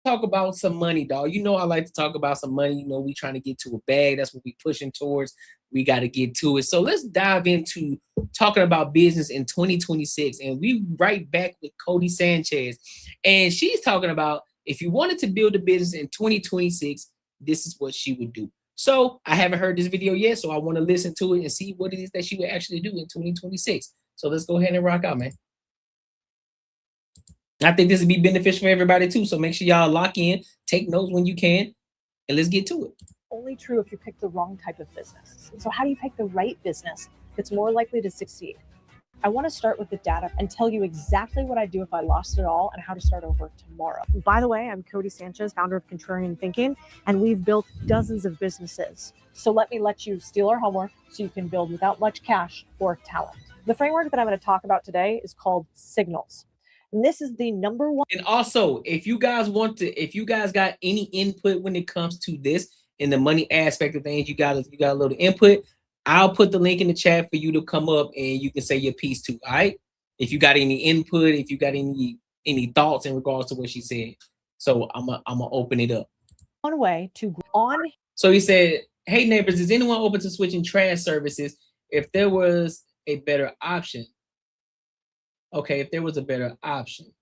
Talk about some money, dog. You know I like to talk about some money. You know, we trying to get to a bag. That's what we pushing towards. We got to get to it. So let's dive into talking about business in 2026. And we right back with Courtnee Sanchez. And she's talking about if you wanted to build a business in 2026, this is what she would do. So I haven't heard this video yet, so I want to listen to it and see what it is that she would actually do in 2026. So let's go ahead and rock out, man. I think this would be beneficial for everybody too. So make sure y'all lock in, take notes when you can, and let's get to it. Only true if you pick the wrong type of business. So how do you pick the right business that's more likely to succeed? I want to start with the data and tell you exactly what I'd do if I lost it all and how to start over tomorrow. By the way, I'm Courtnee Sanchez, founder of Contrarian Thinking, and we've built dozens of businesses. So let me let you steal our homework so you can build without much cash or talent. The framework that I'm going to talk about today is called Signals. And this is the number one. And also, if you guys got any input when it comes to this in the money aspect of things, you got a little input, I'll put the link in the chat for you to come up and you can say your piece too. All right. If you got any input, if you got any thoughts in regards to what she said. So I'm gonna open it up. One way to on. So he said, hey neighbors, is anyone open to switching trash services if there was a better option? Okay, if there was a better option.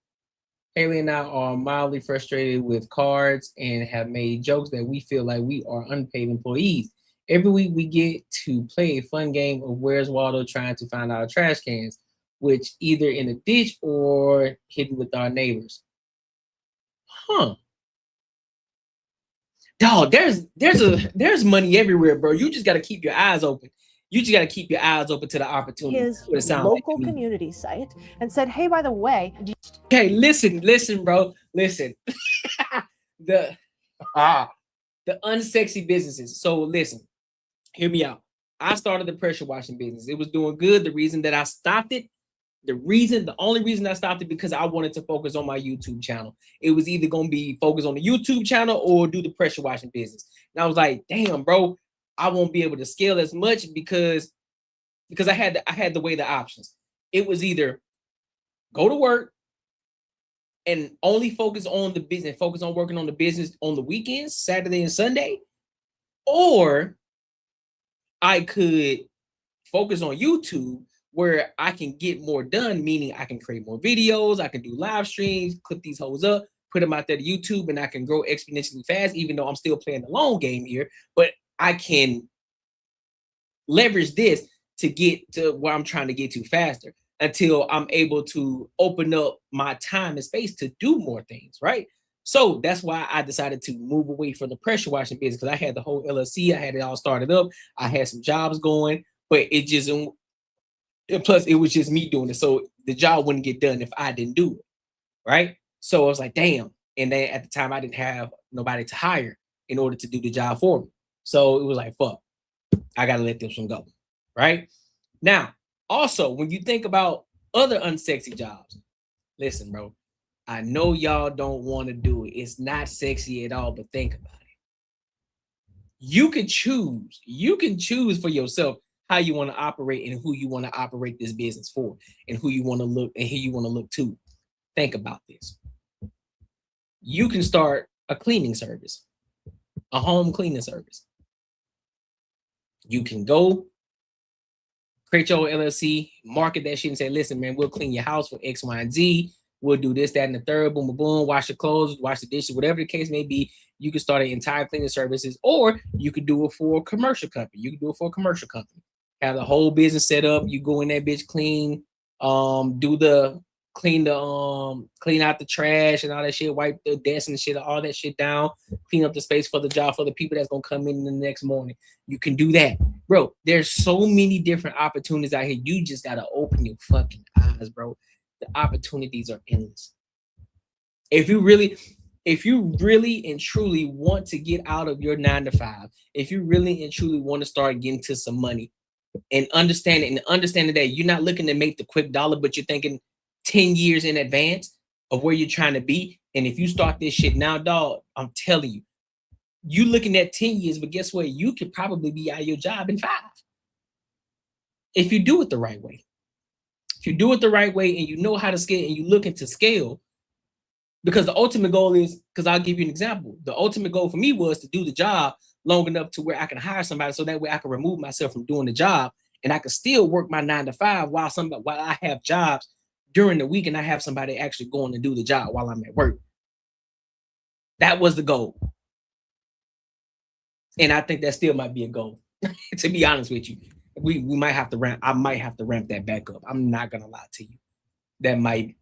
Haley and I are mildly frustrated with cards and have made jokes that we feel like we are unpaid employees. Every week we get to play a fun game of Where's Waldo, trying to find our trash cans, which either in a ditch or hidden with our neighbors. Huh. Dog, there's money everywhere, bro. You just got to keep your eyes open. You just got to keep your eyes open to the opportunity. His local community site and said, hey, by the way. Okay, listen, bro. Listen. the unsexy businesses. So listen, hear me out. I started the pressure washing business. It was doing good. The reason that I stopped it, the only reason I stopped it because I wanted to focus on my YouTube channel. It was either going to be focused on the YouTube channel or do the pressure washing business. And I was like, damn, bro, I won't be able to scale as much because I had to weigh the options. It was either go to work and only focus on the business, focus on working on the business on the weekends, Saturday and Sunday, or I could focus on YouTube where I can get more done, meaning I can create more videos, I can do live streams, clip these hoes up, put them out there to YouTube, and I can grow exponentially fast, even though I'm still playing the long game here, but I can leverage this to get to where I'm trying to get to faster until I'm able to open up my time and space to do more things, right? So that's why I decided to move away from the pressure washing business, because I had the whole LLC, I had it all started up, I had some jobs going, but it just, plus it was just me doing it. So the job wouldn't get done if I didn't do it, right? So I was like, damn. And then at the time I didn't have nobody to hire in order to do the job for me. So it was like, fuck, I got to let this one go, right? Now, also, when you think about other unsexy jobs, listen, bro, I know y'all don't want to do it. It's not sexy at all, but think about it. You can choose for yourself how you want to operate and who you want to operate this business for and who you want to look and who you want to look to. Think about this. You can start a cleaning service, a home cleaning service. You can go create your LLC, market that shit and say, listen, man, we'll clean your house for X, Y, and Z. We'll do this, that, and the third, boom, boom, boom, wash the clothes, wash the dishes, whatever the case may be. You can start an entire cleaning services, or you could do it for a commercial company. You can do it for a commercial company. Have the whole business set up. You go in that bitch, clean out the trash and all that shit, wipe the desk and shit, all that shit down, clean up the space for the job for the people that's gonna come in the next morning. You can do that, bro. There's so many different opportunities out here. You just gotta open your fucking eyes, bro. The opportunities are endless. If if you really and truly want to get out of your 9 to 5, if you really and truly want to start getting to some money and understanding that you're not looking to make the quick dollar, but you're thinking 10 years in advance of where you're trying to be. And if you start this shit now, dog, I'm telling you, you looking at 10 years, but guess what? You could probably be out of your job in 5. If you do it the right way. If you do it the right way and you know how to scale and you looking to scale, because the ultimate goal is, because I'll give you an example. The ultimate goal for me was to do the job long enough to where I can hire somebody, so that way I can remove myself from doing the job and I can still work my 9 to 5 while I have jobs during the week and I have somebody actually going to do the job while I'm at work. That was the goal. And I think that still might be a goal, to be honest with you. We might have to ramp. I might have to ramp that back up. I'm not gonna lie to you. That might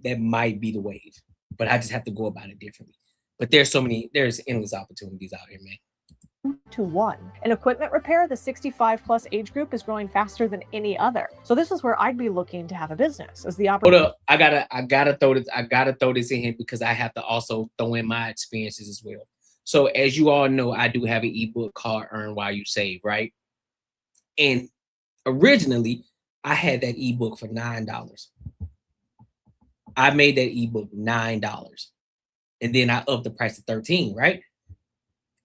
be the wave, but I just have to go about it differently. But there's endless opportunities out here, man. To 1. In equipment repair, the 65 plus age group is growing faster than any other. So this is where I'd be looking to have a business as the opportunity. Hold up, I gotta throw this in here because I have to also throw in my experiences as well. So as you all know, I do have an ebook called Earn While You Save, right? And originally, I had that ebook for $9. I made that ebook $9, and then I upped the price to $13, right?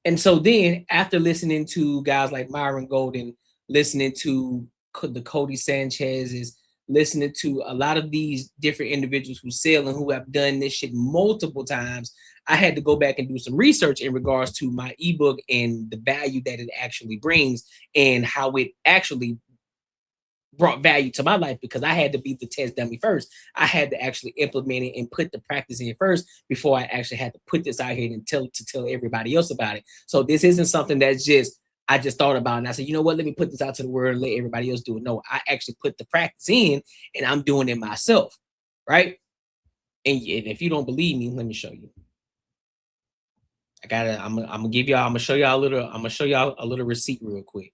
And so then, after listening to guys like Myron Golden, listening to the Cody Sanchez's, listening to a lot of these different individuals who sell and who have done this shit multiple times, I had to go back and do some research in regards to my ebook and the value that it actually brings and how it actually brought value to my life, because I had to be the test dummy first. I had to actually implement it and put the practice in first before I actually had to put this out here and tell everybody else about it. So this isn't something that's I just thought about and I said, you know what, let me put this out to the world and let everybody else do it. No, I actually put the practice in and I'm doing it myself, right? And if you don't believe me, let me show you. I'm gonna show y'all a little receipt real quick.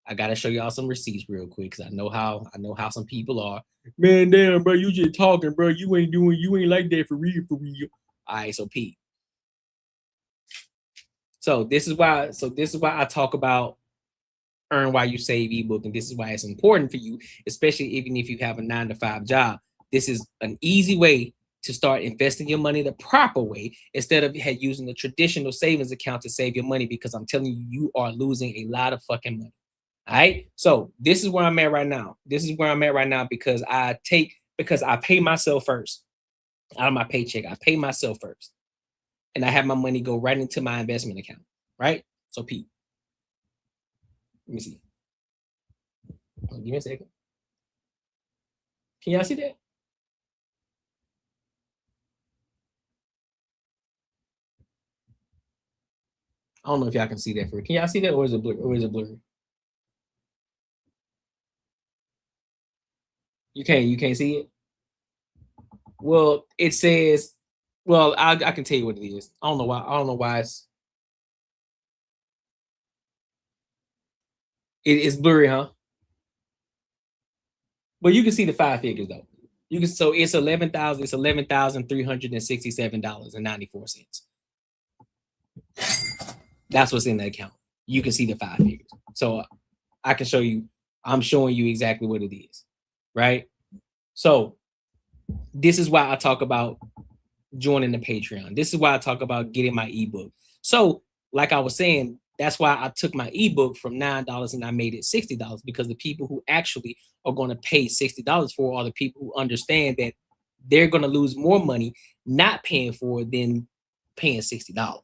I gotta show y'all some receipts real quick because I know how some people are. Man, damn, bro, you just talking, bro. You ain't like that for real. All right, so Pete. So this is why I talk about Earn While You Save ebook, and this is why it's important for you, especially even if you have a 9 to 5 job. This is an easy way to start investing your money the proper way instead of using the traditional savings account to save your money, because I'm telling you, you are losing a lot of fucking money. All right. So this is where I'm at right now. Because I pay myself first out of my paycheck. I pay myself first. And I have my money go right into my investment account. Right. So Pete, let me see. Give me a second. Can y'all see that? I don't know if y'all can see that. Can y'all see that, or is it blurry? You can't see it? Well, it says, well, I can tell you what it is. I don't know why it's blurry, huh? But you can see the 5 figures though. So it's $11,367.94. That's what's in the account. You can see the 5 figures. So I can show you, I'm showing you exactly what it is. Right? So this is why I talk about joining the Patreon. This is why I talk about getting my ebook. So like I was saying, that's why I took my ebook from $9 and I made it $60, because the people who actually are going to pay $60 for are the people who understand that they're going to lose more money not paying for it than paying $60,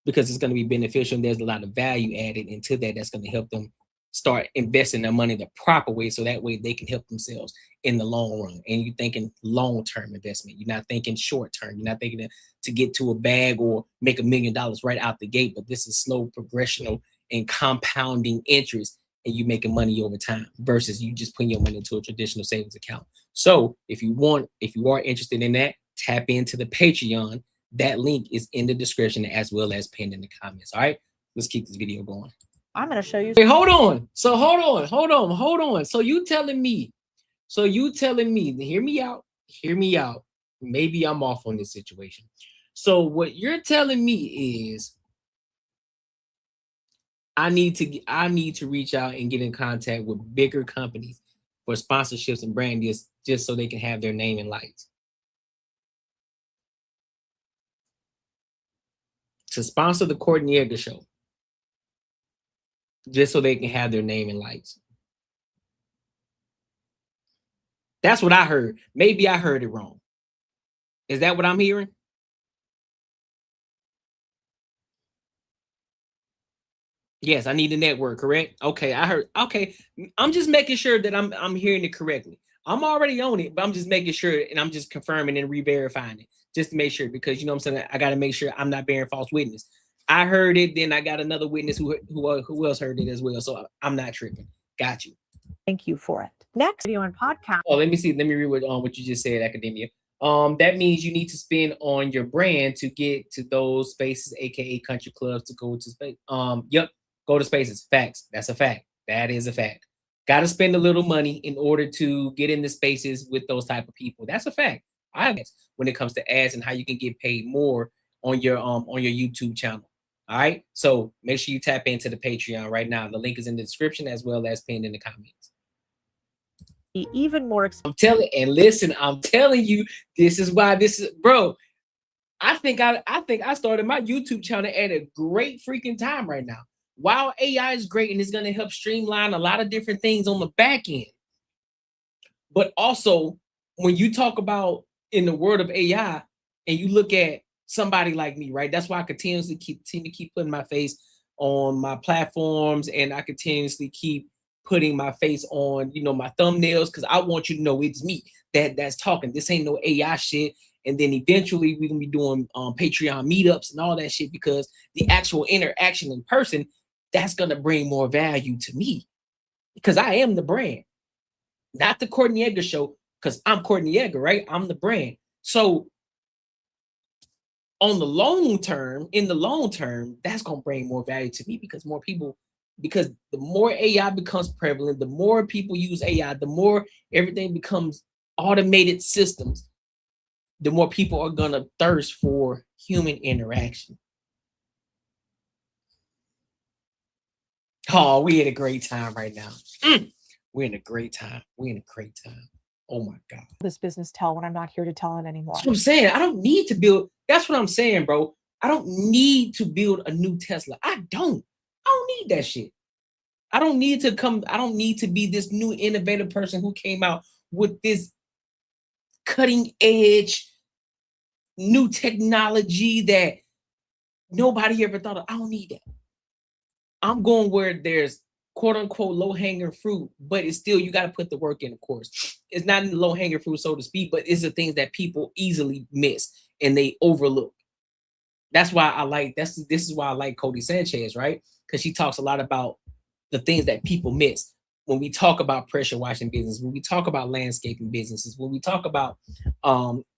because it's going to be beneficial and there's a lot of value added into that that's going to help them start investing their money the proper way, so that way they can help themselves in the long run. And you're thinking long-term investment. You're not thinking short-term. You're not thinking to get to a bag or make $1 million right out the gate, but this is slow progressional and compounding interest, and you making money over time versus you just putting your money into a traditional savings account. So if you are interested in that, tap into the Patreon. That link is in the description as well as pinned in the comments. All right, let's keep this video going. I'm going to show you. Wait, hold on. So you telling me, hear me out. Maybe I'm off on this situation. So what you're telling me is I need to reach out and get in contact with bigger companies for sponsorships and brand deals just so they can have their name in lights. To sponsor the Courtnee Edgar show. Just so they can have their name in lights. That's what I heard. Maybe I heard it wrong. Is that what I'm hearing? Yes, I need a network, correct? Okay, I heard. Okay, I'm just making sure that I'm hearing it correctly. I'm already on it, but I'm just making sure and I'm just confirming and re-verifying it just to make sure, because you know what I'm saying, I got to make sure I'm not bearing false witness. I heard it, then I got another witness who else heard it as well, so I'm not tripping. Got you. Thank you for it. Next video and podcast. Oh, let me see. Let me read what you just said, Academia. That means you need to spend on your brand to get to those spaces, aka country clubs, to go to space. Yep, go to spaces. Facts. That's a fact. That is a fact. Got to spend a little money in order to get into spaces with those type of people. That's a fact. When it comes to ads and how you can get paid more on your YouTube channel. All right. So make sure you tap into the Patreon right now. The link is in the description as well as pinned in the comments. Even more expensive. I'm telling you, this is why bro. I think I started my YouTube channel at a great freaking time right now. While AI is great and it's going to help streamline a lot of different things on the back end. But also, when you talk about in the world of AI and you look at somebody like me, right? That's why I continuously keep putting my face on my platforms, and I continuously keep putting my face on, my thumbnails, because I want you to know it's me that's talking. This ain't no AI shit. And then eventually we're gonna be doing Patreon meetups and all that shit, because the actual interaction in person, that's gonna bring more value to me, because I am the brand, not the Courtnee Edgar show, because I'm Courtnee Edgar, right? I'm the brand. So in the long term, that's gonna bring more value to me, because the more AI becomes prevalent, the more people use AI, the more everything becomes automated systems, the more people are gonna thirst for human interaction. Oh, we had a great time right now. We're in a great time. Oh my God. This business tell when I'm not here to tell it anymore. That's what I'm saying. I don't need to build. That's what I'm saying, bro. I don't need to build a new Tesla. I don't need that shit. I don't need to be this new innovative person who came out with this cutting edge new technology that nobody ever thought of. I don't need that. I'm going where there's quote unquote low hanging fruit, but it's still, you got to put the work in, of course. It's not low hanging fruit, so to speak, but it's the things that people easily miss and they overlook. That's why this is why I like Cody Sanchez, right? Because she talks a lot about the things that people miss when we talk about pressure washing business, when we talk about landscaping businesses, when we talk about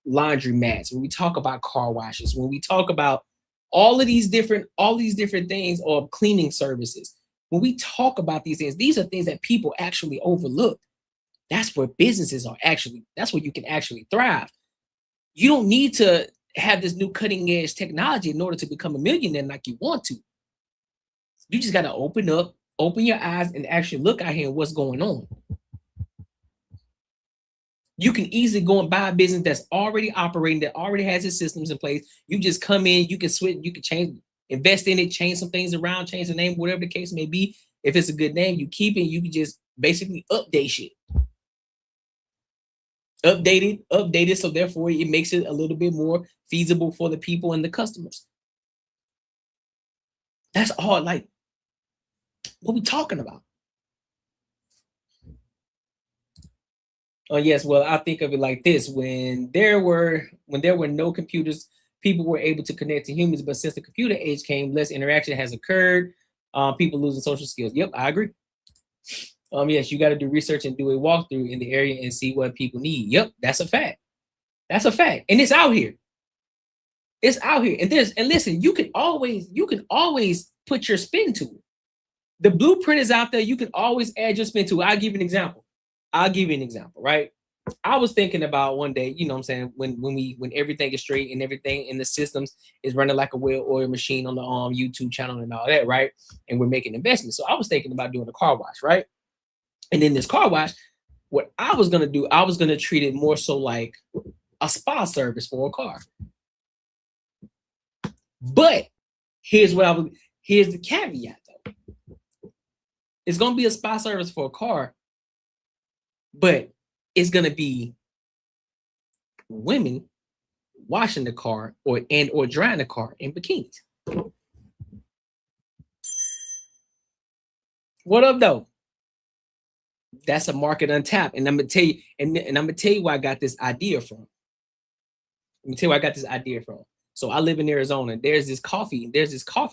laundry mats, when we talk about car washes, when we talk about all these different things, or cleaning services. When we talk about these are things that people actually overlook. That's where businesses are that's where you can actually thrive. You don't need to have this new cutting edge technology in order to become a millionaire like you want to. You just got to open your eyes and actually look out here at what's going on. You can easily go and buy a business that's already operating, that already has its systems in place. You just come in, you can switch, you can change, invest in it, change some things around, change the name, whatever the case may be. If it's a good name, you keep it. You can just basically update shit. Update it, so therefore it makes it a little bit more feasible for the people and the customers. That's all, like, what we talking about. Oh yes, well, I think of it like this: when there were no computers, people were able to connect to humans, but since the computer age came, less interaction has occurred. People losing social skills. Yep, I agree. Yes, you got to do research and do a walkthrough in the area and see what people need. Yep, that's a fact. That's a fact, and it's out here. It's out here, and listen, you can always put your spin to it. The blueprint is out there. You can always add your spin to it. I'll give you an example, right? I was thinking about one day, you know what I'm saying, when everything is straight and everything in the systems is running like a well-oiled machine on the YouTube channel and all that, right? And we're making investments. So I was thinking about doing a car wash, right? And then this car wash, what I was gonna do, I was gonna treat it more so like a spa service for a car. But here's the caveat though. It's gonna be a spa service for a car, but it's gonna be women washing the car or drying the car in bikinis. What up though? That's a market untapped. And I'm gonna tell you, and I'm gonna tell you where I got this idea from. Let me tell you where I got this idea from. So I live in Arizona. There's this coffee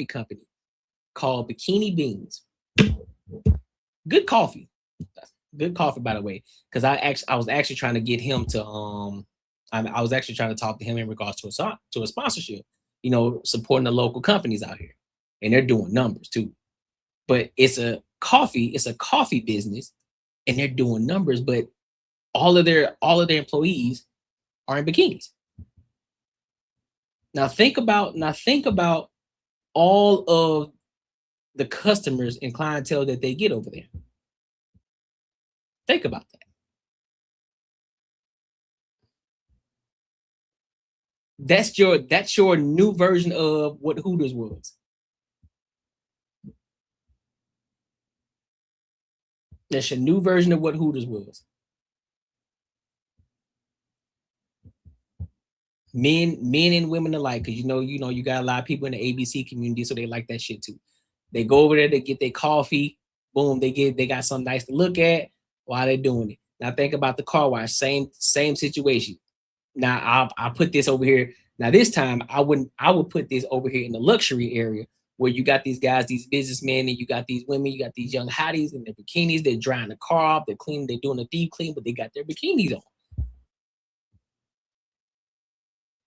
company called Bikini Beans. Good coffee. Good coffee, by the way. Because I was actually trying to get him to I was actually trying to talk to him in regards to a sponsorship, you know, supporting the local companies out here. And they're doing numbers too. But it's a coffee business, and they're doing numbers, but all of their employees are in bikinis. Now think about all of the customers and clientele that they get over there. Think about that. That's your new version of what Hooters was. That's your new version of what Hooters was. Men and women alike, because you know, you got a lot of people in the ABC community, so they like that shit too. They go over there, they get their coffee, boom, they got something nice to look at while they're doing it. Now think about the car wash, same situation. Now I'll put this over here. Now this time I would put this over here in the luxury area where you got these guys, these businessmen, and you got these women, you got these young hotties in their bikinis, they're drying the car off, they're cleaning, they're doing a deep clean, but they got their bikinis on.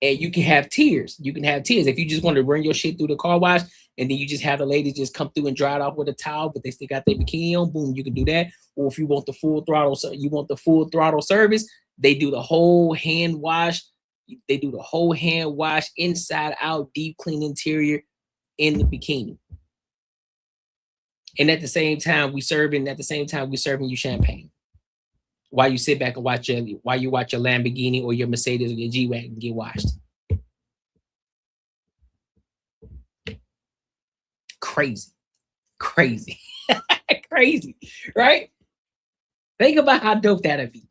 And you can have tiers. You can have tiers. If you just want to run your shit through the car wash and then you just have the ladies just come through and dry it off with a towel, but they still got their bikini on, boom, you can do that. Or if you want the full throttle service, they do the whole hand wash. They do the whole hand wash, inside out, deep clean interior in the bikini. And at the same time, we serving you champagne. While you sit back and watch your Lamborghini or your Mercedes or your G-Wagon get washed. Crazy, crazy, crazy, right? Think about how dope that'd be.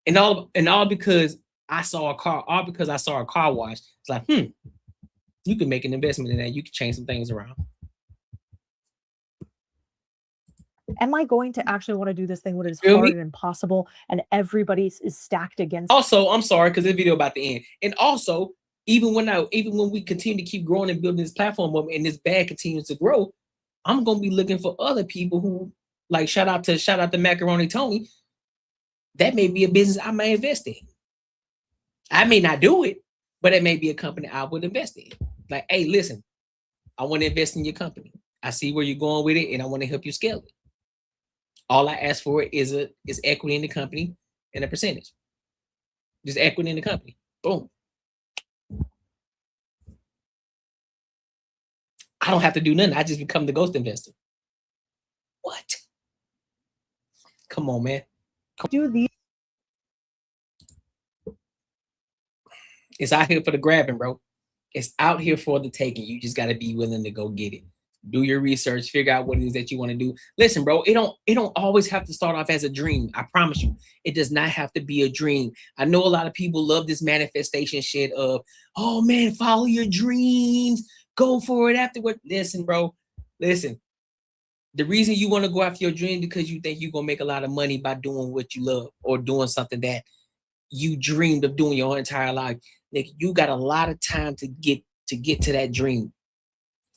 And all because I saw a car wash. It's like, you can make an investment in that. You can change some things around. Am I going to actually want to do this thing when it is hard and impossible and everybody is stacked against? Also, I'm sorry, because this video about to end. And also, even when we continue to keep growing and building this platform up and this bag continues to grow, I'm gonna be looking for other people who, like, shout out to Macaroni Tony. That may be a business I may invest in. I may not do it, but it may be a company I would invest in. Like, hey, listen, I want to invest in your company. I see where you're going with it, and I want to help you scale it. All I ask for is equity in the company and a percentage. Just equity in the company. Boom. I don't have to do nothing. I just become the ghost investor. What? Come on, man. Do these. It's out here for the grabbing, bro. It's out here for the taking. You just got to be willing to go get it. Do your research, figure out what it is that you want to do. Listen, bro, it don't always have to start off as a dream. I promise you, it does not have to be a dream. I know a lot of people love this manifestation shit of, oh man, follow your dreams, go for it afterward. Listen, bro, listen. The reason you want to go after your dream because you think you're gonna make a lot of money by doing what you love or doing something that you dreamed of doing your entire life. Like, you got a lot of time to get to that dream.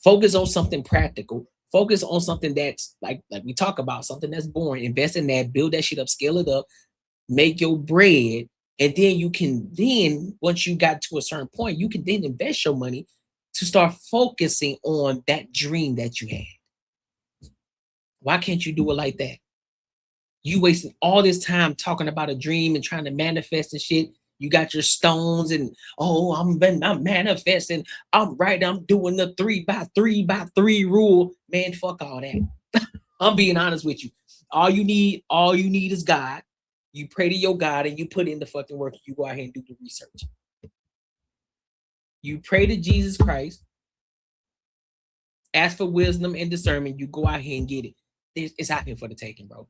Focus on something practical. Focus on something that's like we talk about, something that's boring. Invest in that, build that shit up, scale it up, make your bread. And then once you got to a certain point, you can then invest your money to start focusing on that dream that you had. Why can't you do it like that? You wasting all this time talking about a dream and trying to manifest and shit. You got your stones and I'm manifesting. I'm right. I'm doing the 3x3x3 rule. Man, fuck all that. I'm being honest with you. All you need is God. You pray to your God and you put in the fucking work. You go out here and do the research. You pray to Jesus Christ. Ask for wisdom and discernment. You go out here and get it. It's happening for the taking, bro.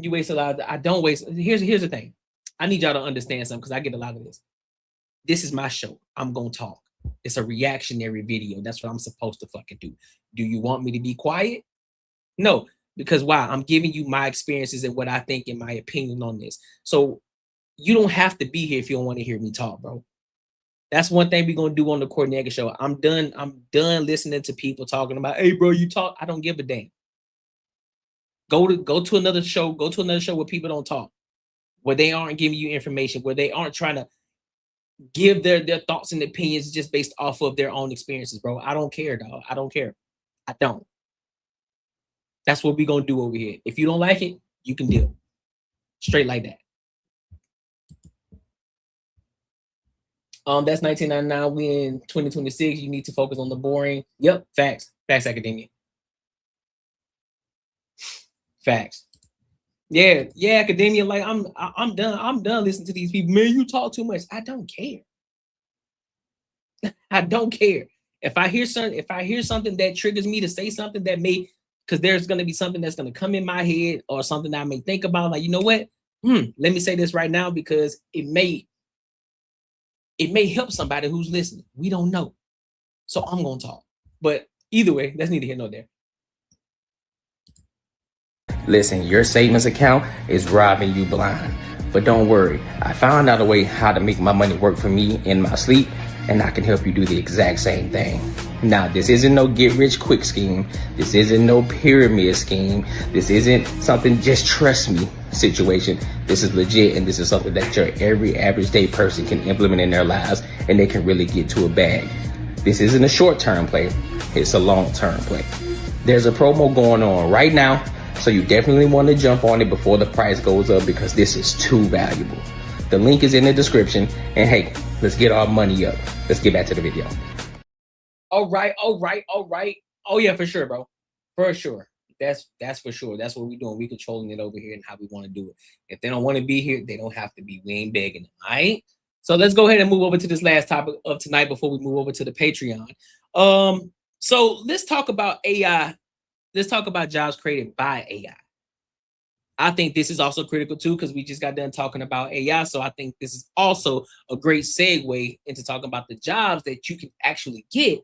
You waste a lot. I don't waste. Here's the thing. I need y'all to understand something because I get a lot of this. This is my show. I'm gonna talk. It's a reactionary video. That's what I'm supposed to fucking do. Do you want me to be quiet? No, because why? I'm giving you my experiences and what I think and my opinion on this. So you don't have to be here if you don't want to hear me talk, bro. That's one thing we're gonna do on the Courtnee Edgar show. I'm done listening to people talking about, hey, bro, you talk. I don't give a damn. Go to another show. Go to another show where people don't talk, where they aren't giving you information, where they aren't trying to give their thoughts and opinions just based off of their own experiences, bro. I don't care, dog. I don't care. I don't. That's what we're gonna do over here. If you don't like it, you can deal. Straight like that. That's 1999. We in 2026. You need to focus on the boring. Yep, facts. Facts, academia. Facts. Yeah, academia. Like I'm done listening to these people. Man, you talk too much. I don't care. I don't care. If I hear something that triggers me to say something that may, because there's gonna be something that's gonna come in my head or something that I may think about. Like, you know what? Let me say this right now because it may help somebody who's listening. We don't know. So I'm gonna talk. But either way, that's neither here nor there. Listen, your savings account is robbing you blind. But don't worry, I found out a way how to make my money work for me in my sleep, and I can help you do the exact same thing. Now, this isn't no get rich quick scheme. This isn't no pyramid scheme. This isn't something just trust me situation. This is legit, and this is something that your every average day person can implement in their lives, and they can really get to a bag. This isn't a short-term play. It's a long-term play. There's a promo going on right now, so you definitely want to jump on it before the price goes up because this is too valuable. The link is in the description. And hey, let's get our money up. Let's get back to the video. All right. Oh yeah, for sure, bro. For sure. That's for sure. That's what we're doing. We controlling it over here and how we want to do it. If they don't want to be here, they don't have to be. We ain't begging them. All right. So let's go ahead and move over to this last topic of tonight before we move over to the Patreon. So let's talk about AI. Let's talk about jobs created by AI. I think this is also critical too, because we just got done talking about AI. So I think this is also a great segue into talking about the jobs that you can actually get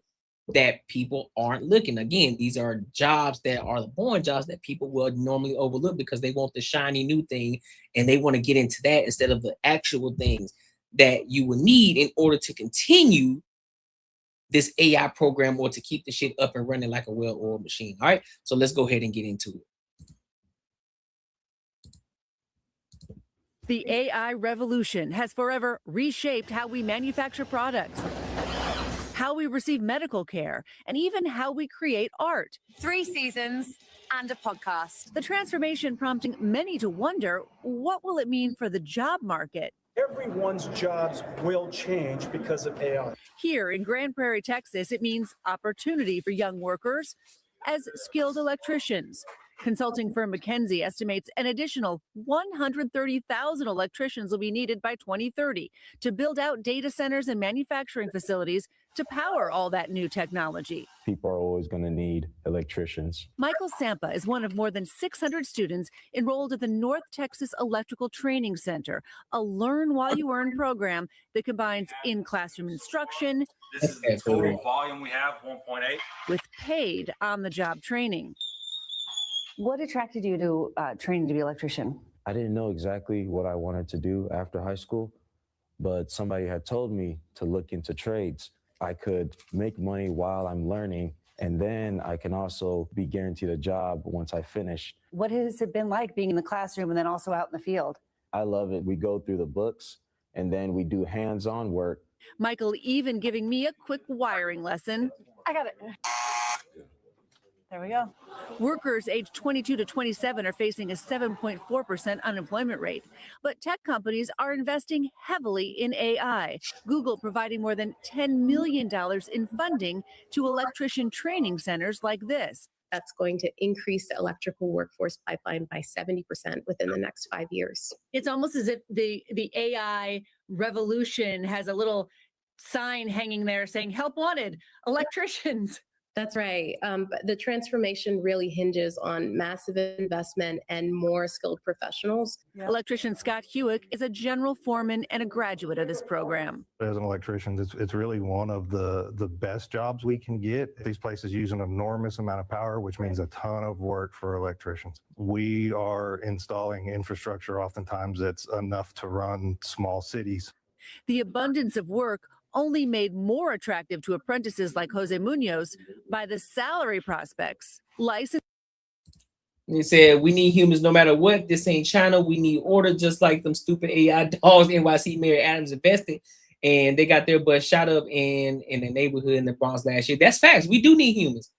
that people aren't looking. Again, these are jobs that are the boring jobs that people will normally overlook because they want the shiny new thing and they want to get into that instead of the actual things that you will need in order to continue this AI program or to keep the shit up and running like a well-oiled machine. All right, so let's go ahead and get into it. The AI revolution has forever reshaped how we manufacture products, how we receive medical care, and even how we create art. 3 seasons and a podcast. The transformation prompting many to wonder, what will it mean for the job market? Everyone's jobs will change because of AI. Here in Grand Prairie, Texas, it means opportunity for young workers as skilled electricians. Consulting firm McKinsey estimates an additional 130,000 electricians will be needed by 2030 to build out data centers and manufacturing facilities to power all that new technology. People are always going to need electricians. Michael Sampa is one of more than 600 students enrolled at the North Texas Electrical Training Center, a learn while you earn program that combines in-classroom instruction. This is the total volume we have, 1.8. With paid on-the-job training. What attracted you to training to be an electrician? I didn't know exactly what I wanted to do after high school, but somebody had told me to look into trades. I could make money while I'm learning, and then I can also be guaranteed a job once I finish. What has it been like being in the classroom and then also out in the field? I love it. We go through the books, and then we do hands-on work. Michael even giving me a quick wiring lesson. I got it. There we go. Workers aged 22 to 27 are facing a 7.4% unemployment rate. But tech companies are investing heavily in AI. Google providing more than $10 million in funding to electrician training centers like this. That's going to increase the electrical workforce pipeline by 70% within the next 5 years. It's almost as if the AI revolution has a little sign hanging there saying, help wanted, electricians. That's right. But the transformation really hinges on massive investment and more skilled professionals. Electrician Scott Hewick is a general foreman and a graduate of this program. As an electrician, it's really one of the best jobs we can get. These places use an enormous amount of power, which means a ton of work for electricians. We are installing infrastructure oftentimes that's enough to run small cities. The abundance of work only made more attractive to apprentices like Jose Munoz by the salary prospects. They said, we need humans no matter what. This ain't China. We need order, just like them stupid AI dogs NYC Mayor Adams invested. And they got their butt shot up in the neighborhood in the Bronx last year. That's facts. We do need humans.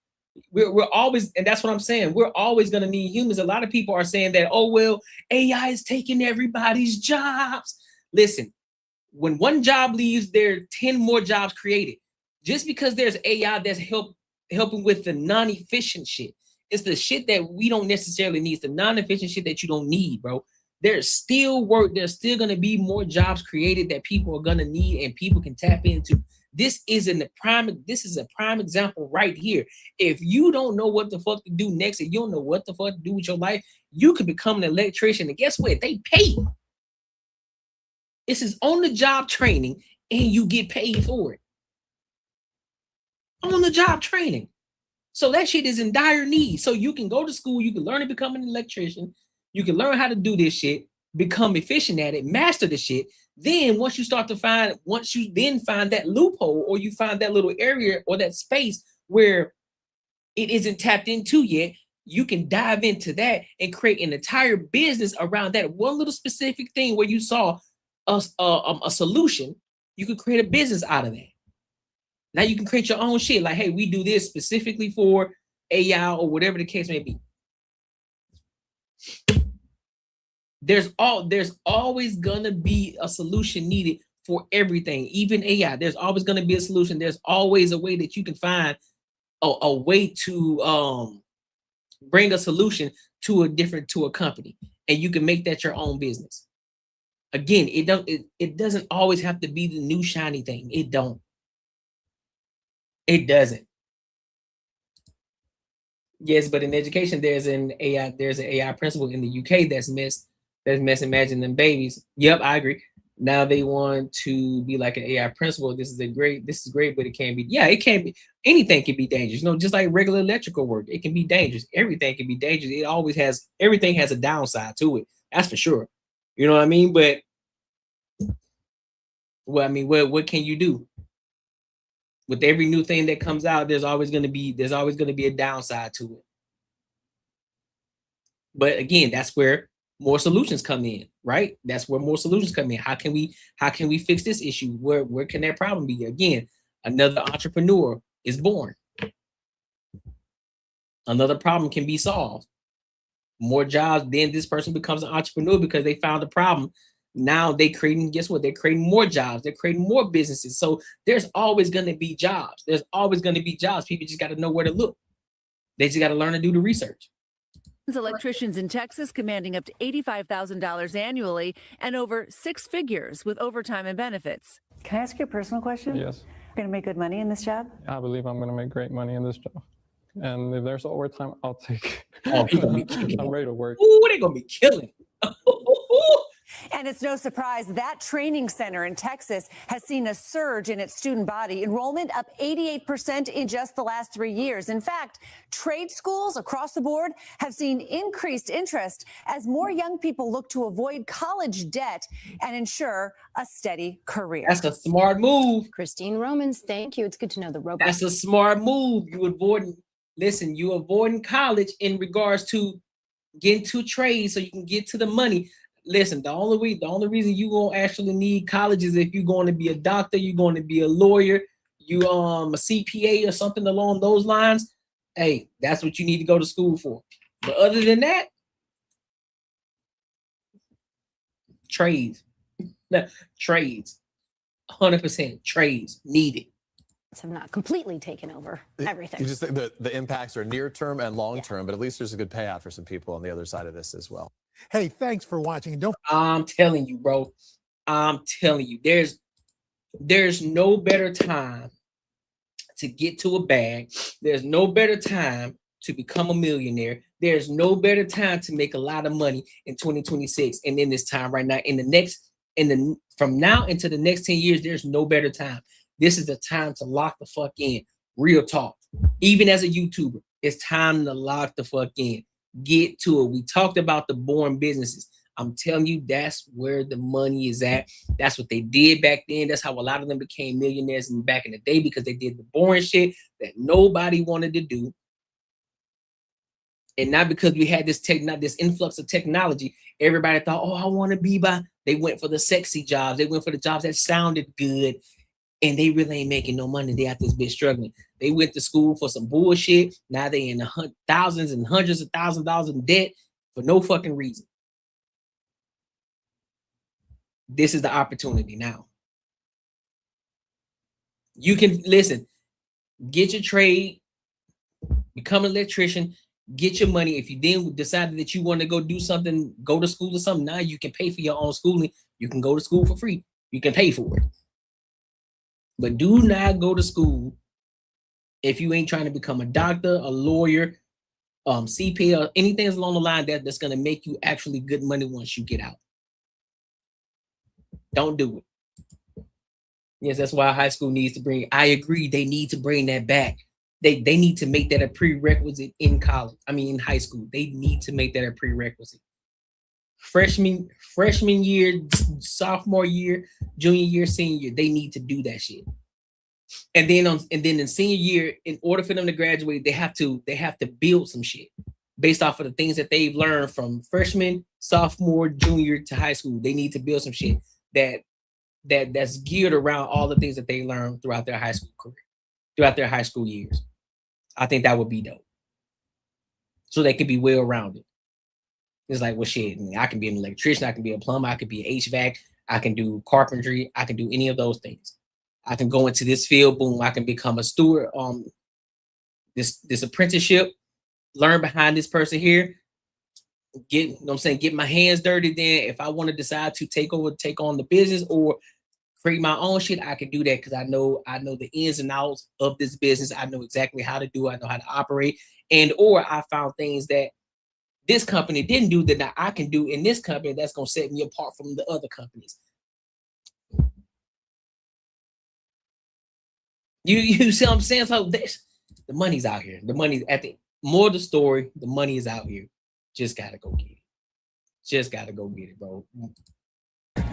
We're always, and that's what I'm saying, we're always going to need humans. A lot of people are saying that, oh, well, AI is taking everybody's jobs. Listen, when one job leaves, there are 10 more jobs created. Just because there's AI that's helping with the non-efficient shit. It's the shit that we don't necessarily need. It's the non-efficient shit that you don't need, bro. There's still work. There's still going to be more jobs created that people are going to need and people can tap into. This is a prime example right here. If you don't know what the fuck to do next and you don't know what the fuck to do with your life, you could become an electrician. And guess what? They pay you. This is on-the-job training, and you get paid for it. On-the-job training. So that shit is in dire need. So you can go to school, you can learn to become an electrician, you can learn how to do this shit, become efficient at it, master the shit. Then once you then find that loophole, or you find that little area or that space where it isn't tapped into yet, you can dive into that and create an entire business around that one little specific thing where you saw a solution. You could create a business out of that. Now you can create your own shit. Like, hey, we do this specifically for AI or whatever the case may be. There's always gonna be a solution needed for everything, even AI. There's always gonna be a solution. There's always a way that you can find a way to bring a solution to a company, and you can make that your own business. Again, it doesn't always have to be the new shiny thing. It doesn't. Yes, but in education, there's an AI principal in the UK that's messing them babies. Yep, I agree. Now they want to be like an AI principal. This is great, but it can't be. Yeah, it can't be. Anything can be dangerous. You know, just like regular electrical work, it can be dangerous. Everything can be dangerous. Everything has a downside to it. That's for sure. You know what I mean? But what can you do? With every new thing that comes out, there's always going to be a downside to it. But again, that's where more solutions come in, right? That's where more solutions come in. How can we fix this issue? Where can that problem be? Again, another entrepreneur is born. Another problem can be solved. More jobs, then this person becomes an entrepreneur because they found a problem. Now they're creating more jobs. They're creating more businesses. So there's always going to be jobs. People just got to know where to look. They just got to learn to do the research. Electricians in Texas commanding up to $85,000 annually and over six figures with overtime and benefits. Can I ask you a personal question? Yes. You're going to make good money in this job? I believe I'm going to make great money in this job. And if there's overtime, I'll take. Oh, I'm ready to work. Ooh, they're going to be killing. And it's no surprise that training center in Texas has seen a surge in its student body. Enrollment up 88% in just the last 3 years. In fact, trade schools across the board have seen increased interest as more young people look to avoid college debt and ensure a steady career. That's a smart move. Christine Romans, thank you. It's good to know the robot. That's a smart move. You avoiding college in regards to getting to trade so you can get to the money. Listen, the only reason you won't actually need college is if you're going to be a doctor, you're going to be a lawyer, you a CPA or something along those lines. hey, that's what you need to go to school for. But other than that, trades, trades, 100% trades needed. Have not completely taken over everything. You just think the impacts are near term and long term, but at least there's a good payout for some people on the other side of this as well. Hey, thanks for watching. And don't. I'm telling you, bro. I'm telling you, there's no better time to get to a bag. There's no better time to become a millionaire. There's no better time to make a lot of money in 2026 and in this time right now. From now into the next 10 years, there's no better time. This is the time to lock the fuck in. Real talk. Even as a YouTuber, it's time to lock the fuck in. Get to it. We talked about the boring businesses. I'm telling you, that's where the money is at. That's what they did back then. That's how a lot of them became millionaires back in the day, because they did the boring shit that nobody wanted to do. And not because we had this influx of technology. Everybody thought, oh, I want to be by. They went for the sexy jobs. They went for the jobs that sounded good. And they really ain't making no money. They out this bitch struggling. They went to school for some bullshit. Now they in the thousands and hundreds of thousands of dollars in debt for no fucking reason. This is the opportunity now. You can listen, get your trade, become an electrician, get your money. If you then decided that you want to go do something, go to school or something, now you can pay for your own schooling. You can go to school for free. You can pay for it. But do not go to school if you ain't trying to become a doctor, a lawyer, CPA, or anything along the line that's going to make you actually good money once you get out. Don't do it. Yes, that's why high school needs to bring. I agree. They need to bring that back. They need to make that a prerequisite in college. I mean, in high school, they need to make that a prerequisite. Freshman year, sophomore year, junior year, senior year, they need to do that shit. And then in senior year, in order for them to graduate, they have to build some shit based off of the things that they've learned from freshman, sophomore, junior to high school. They need to build some shit that's geared around all the things that they learned throughout their high school career, throughout their high school years. I think that would be dope. So they could be well-rounded. It's like, well, shit, I can be an electrician, I can be a plumber, I could be an HVAC, I can do carpentry, I can do any of those things. I can go into this field, boom, I can become a steward, this apprenticeship, learn behind this person here, get my hands dirty. Then if I want to decide to take on the business or create my own shit, I can do that because I know the ins and outs of this business. I know exactly how to do it, I know how to operate, or I found things that this company didn't do that I can do in this company that's going to set me apart from the other companies. You see what I'm saying? So the money's out here. The money's at the more of the story. The money is out here. Just got to go get it. Just got to go get it, bro.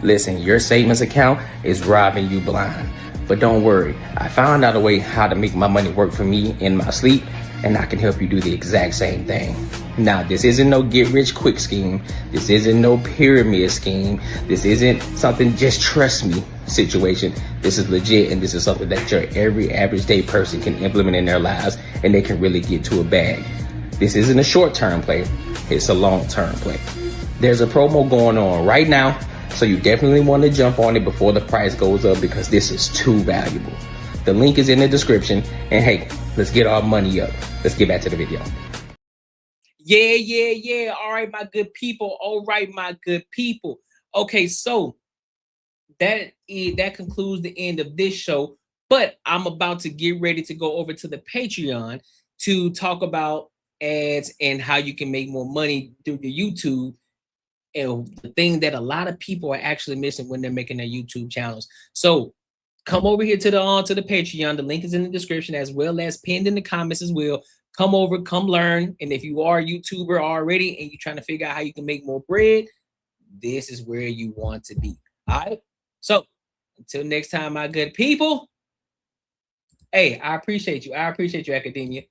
Listen, your savings account is robbing you blind. But don't worry. I found out a way how to make my money work for me in my sleep, and I can help you do the exact same thing. Now, this isn't no get-rich-quick scheme. This isn't no pyramid scheme. This isn't something just trust me situation. This is legit, and this is something that your every average day person can implement in their lives, and they can really get to a bag. This isn't a short-term play. It's a long-term play. There's a promo going on right now, so you definitely want to jump on it before the price goes up because this is too valuable. The link is in the description, and hey, let's get our money up. Let's get back to the video. Yeah. All right, my good people. Okay, so that concludes the end of this show. But I'm about to get ready to go over to the Patreon to talk about ads and how you can make more money through your YouTube, and the thing that a lot of people are actually missing when they're making their YouTube channels. So come over here to the Patreon. The link is in the description as well as pinned in the comments as well. Come over, come learn. And if you are a YouTuber already and you're trying to figure out how you can make more bread, this is where you want to be. All right. So until next time, my good people. Hey, I appreciate you. I appreciate you, Academia.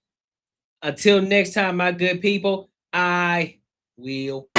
Until next time, my good people, I will.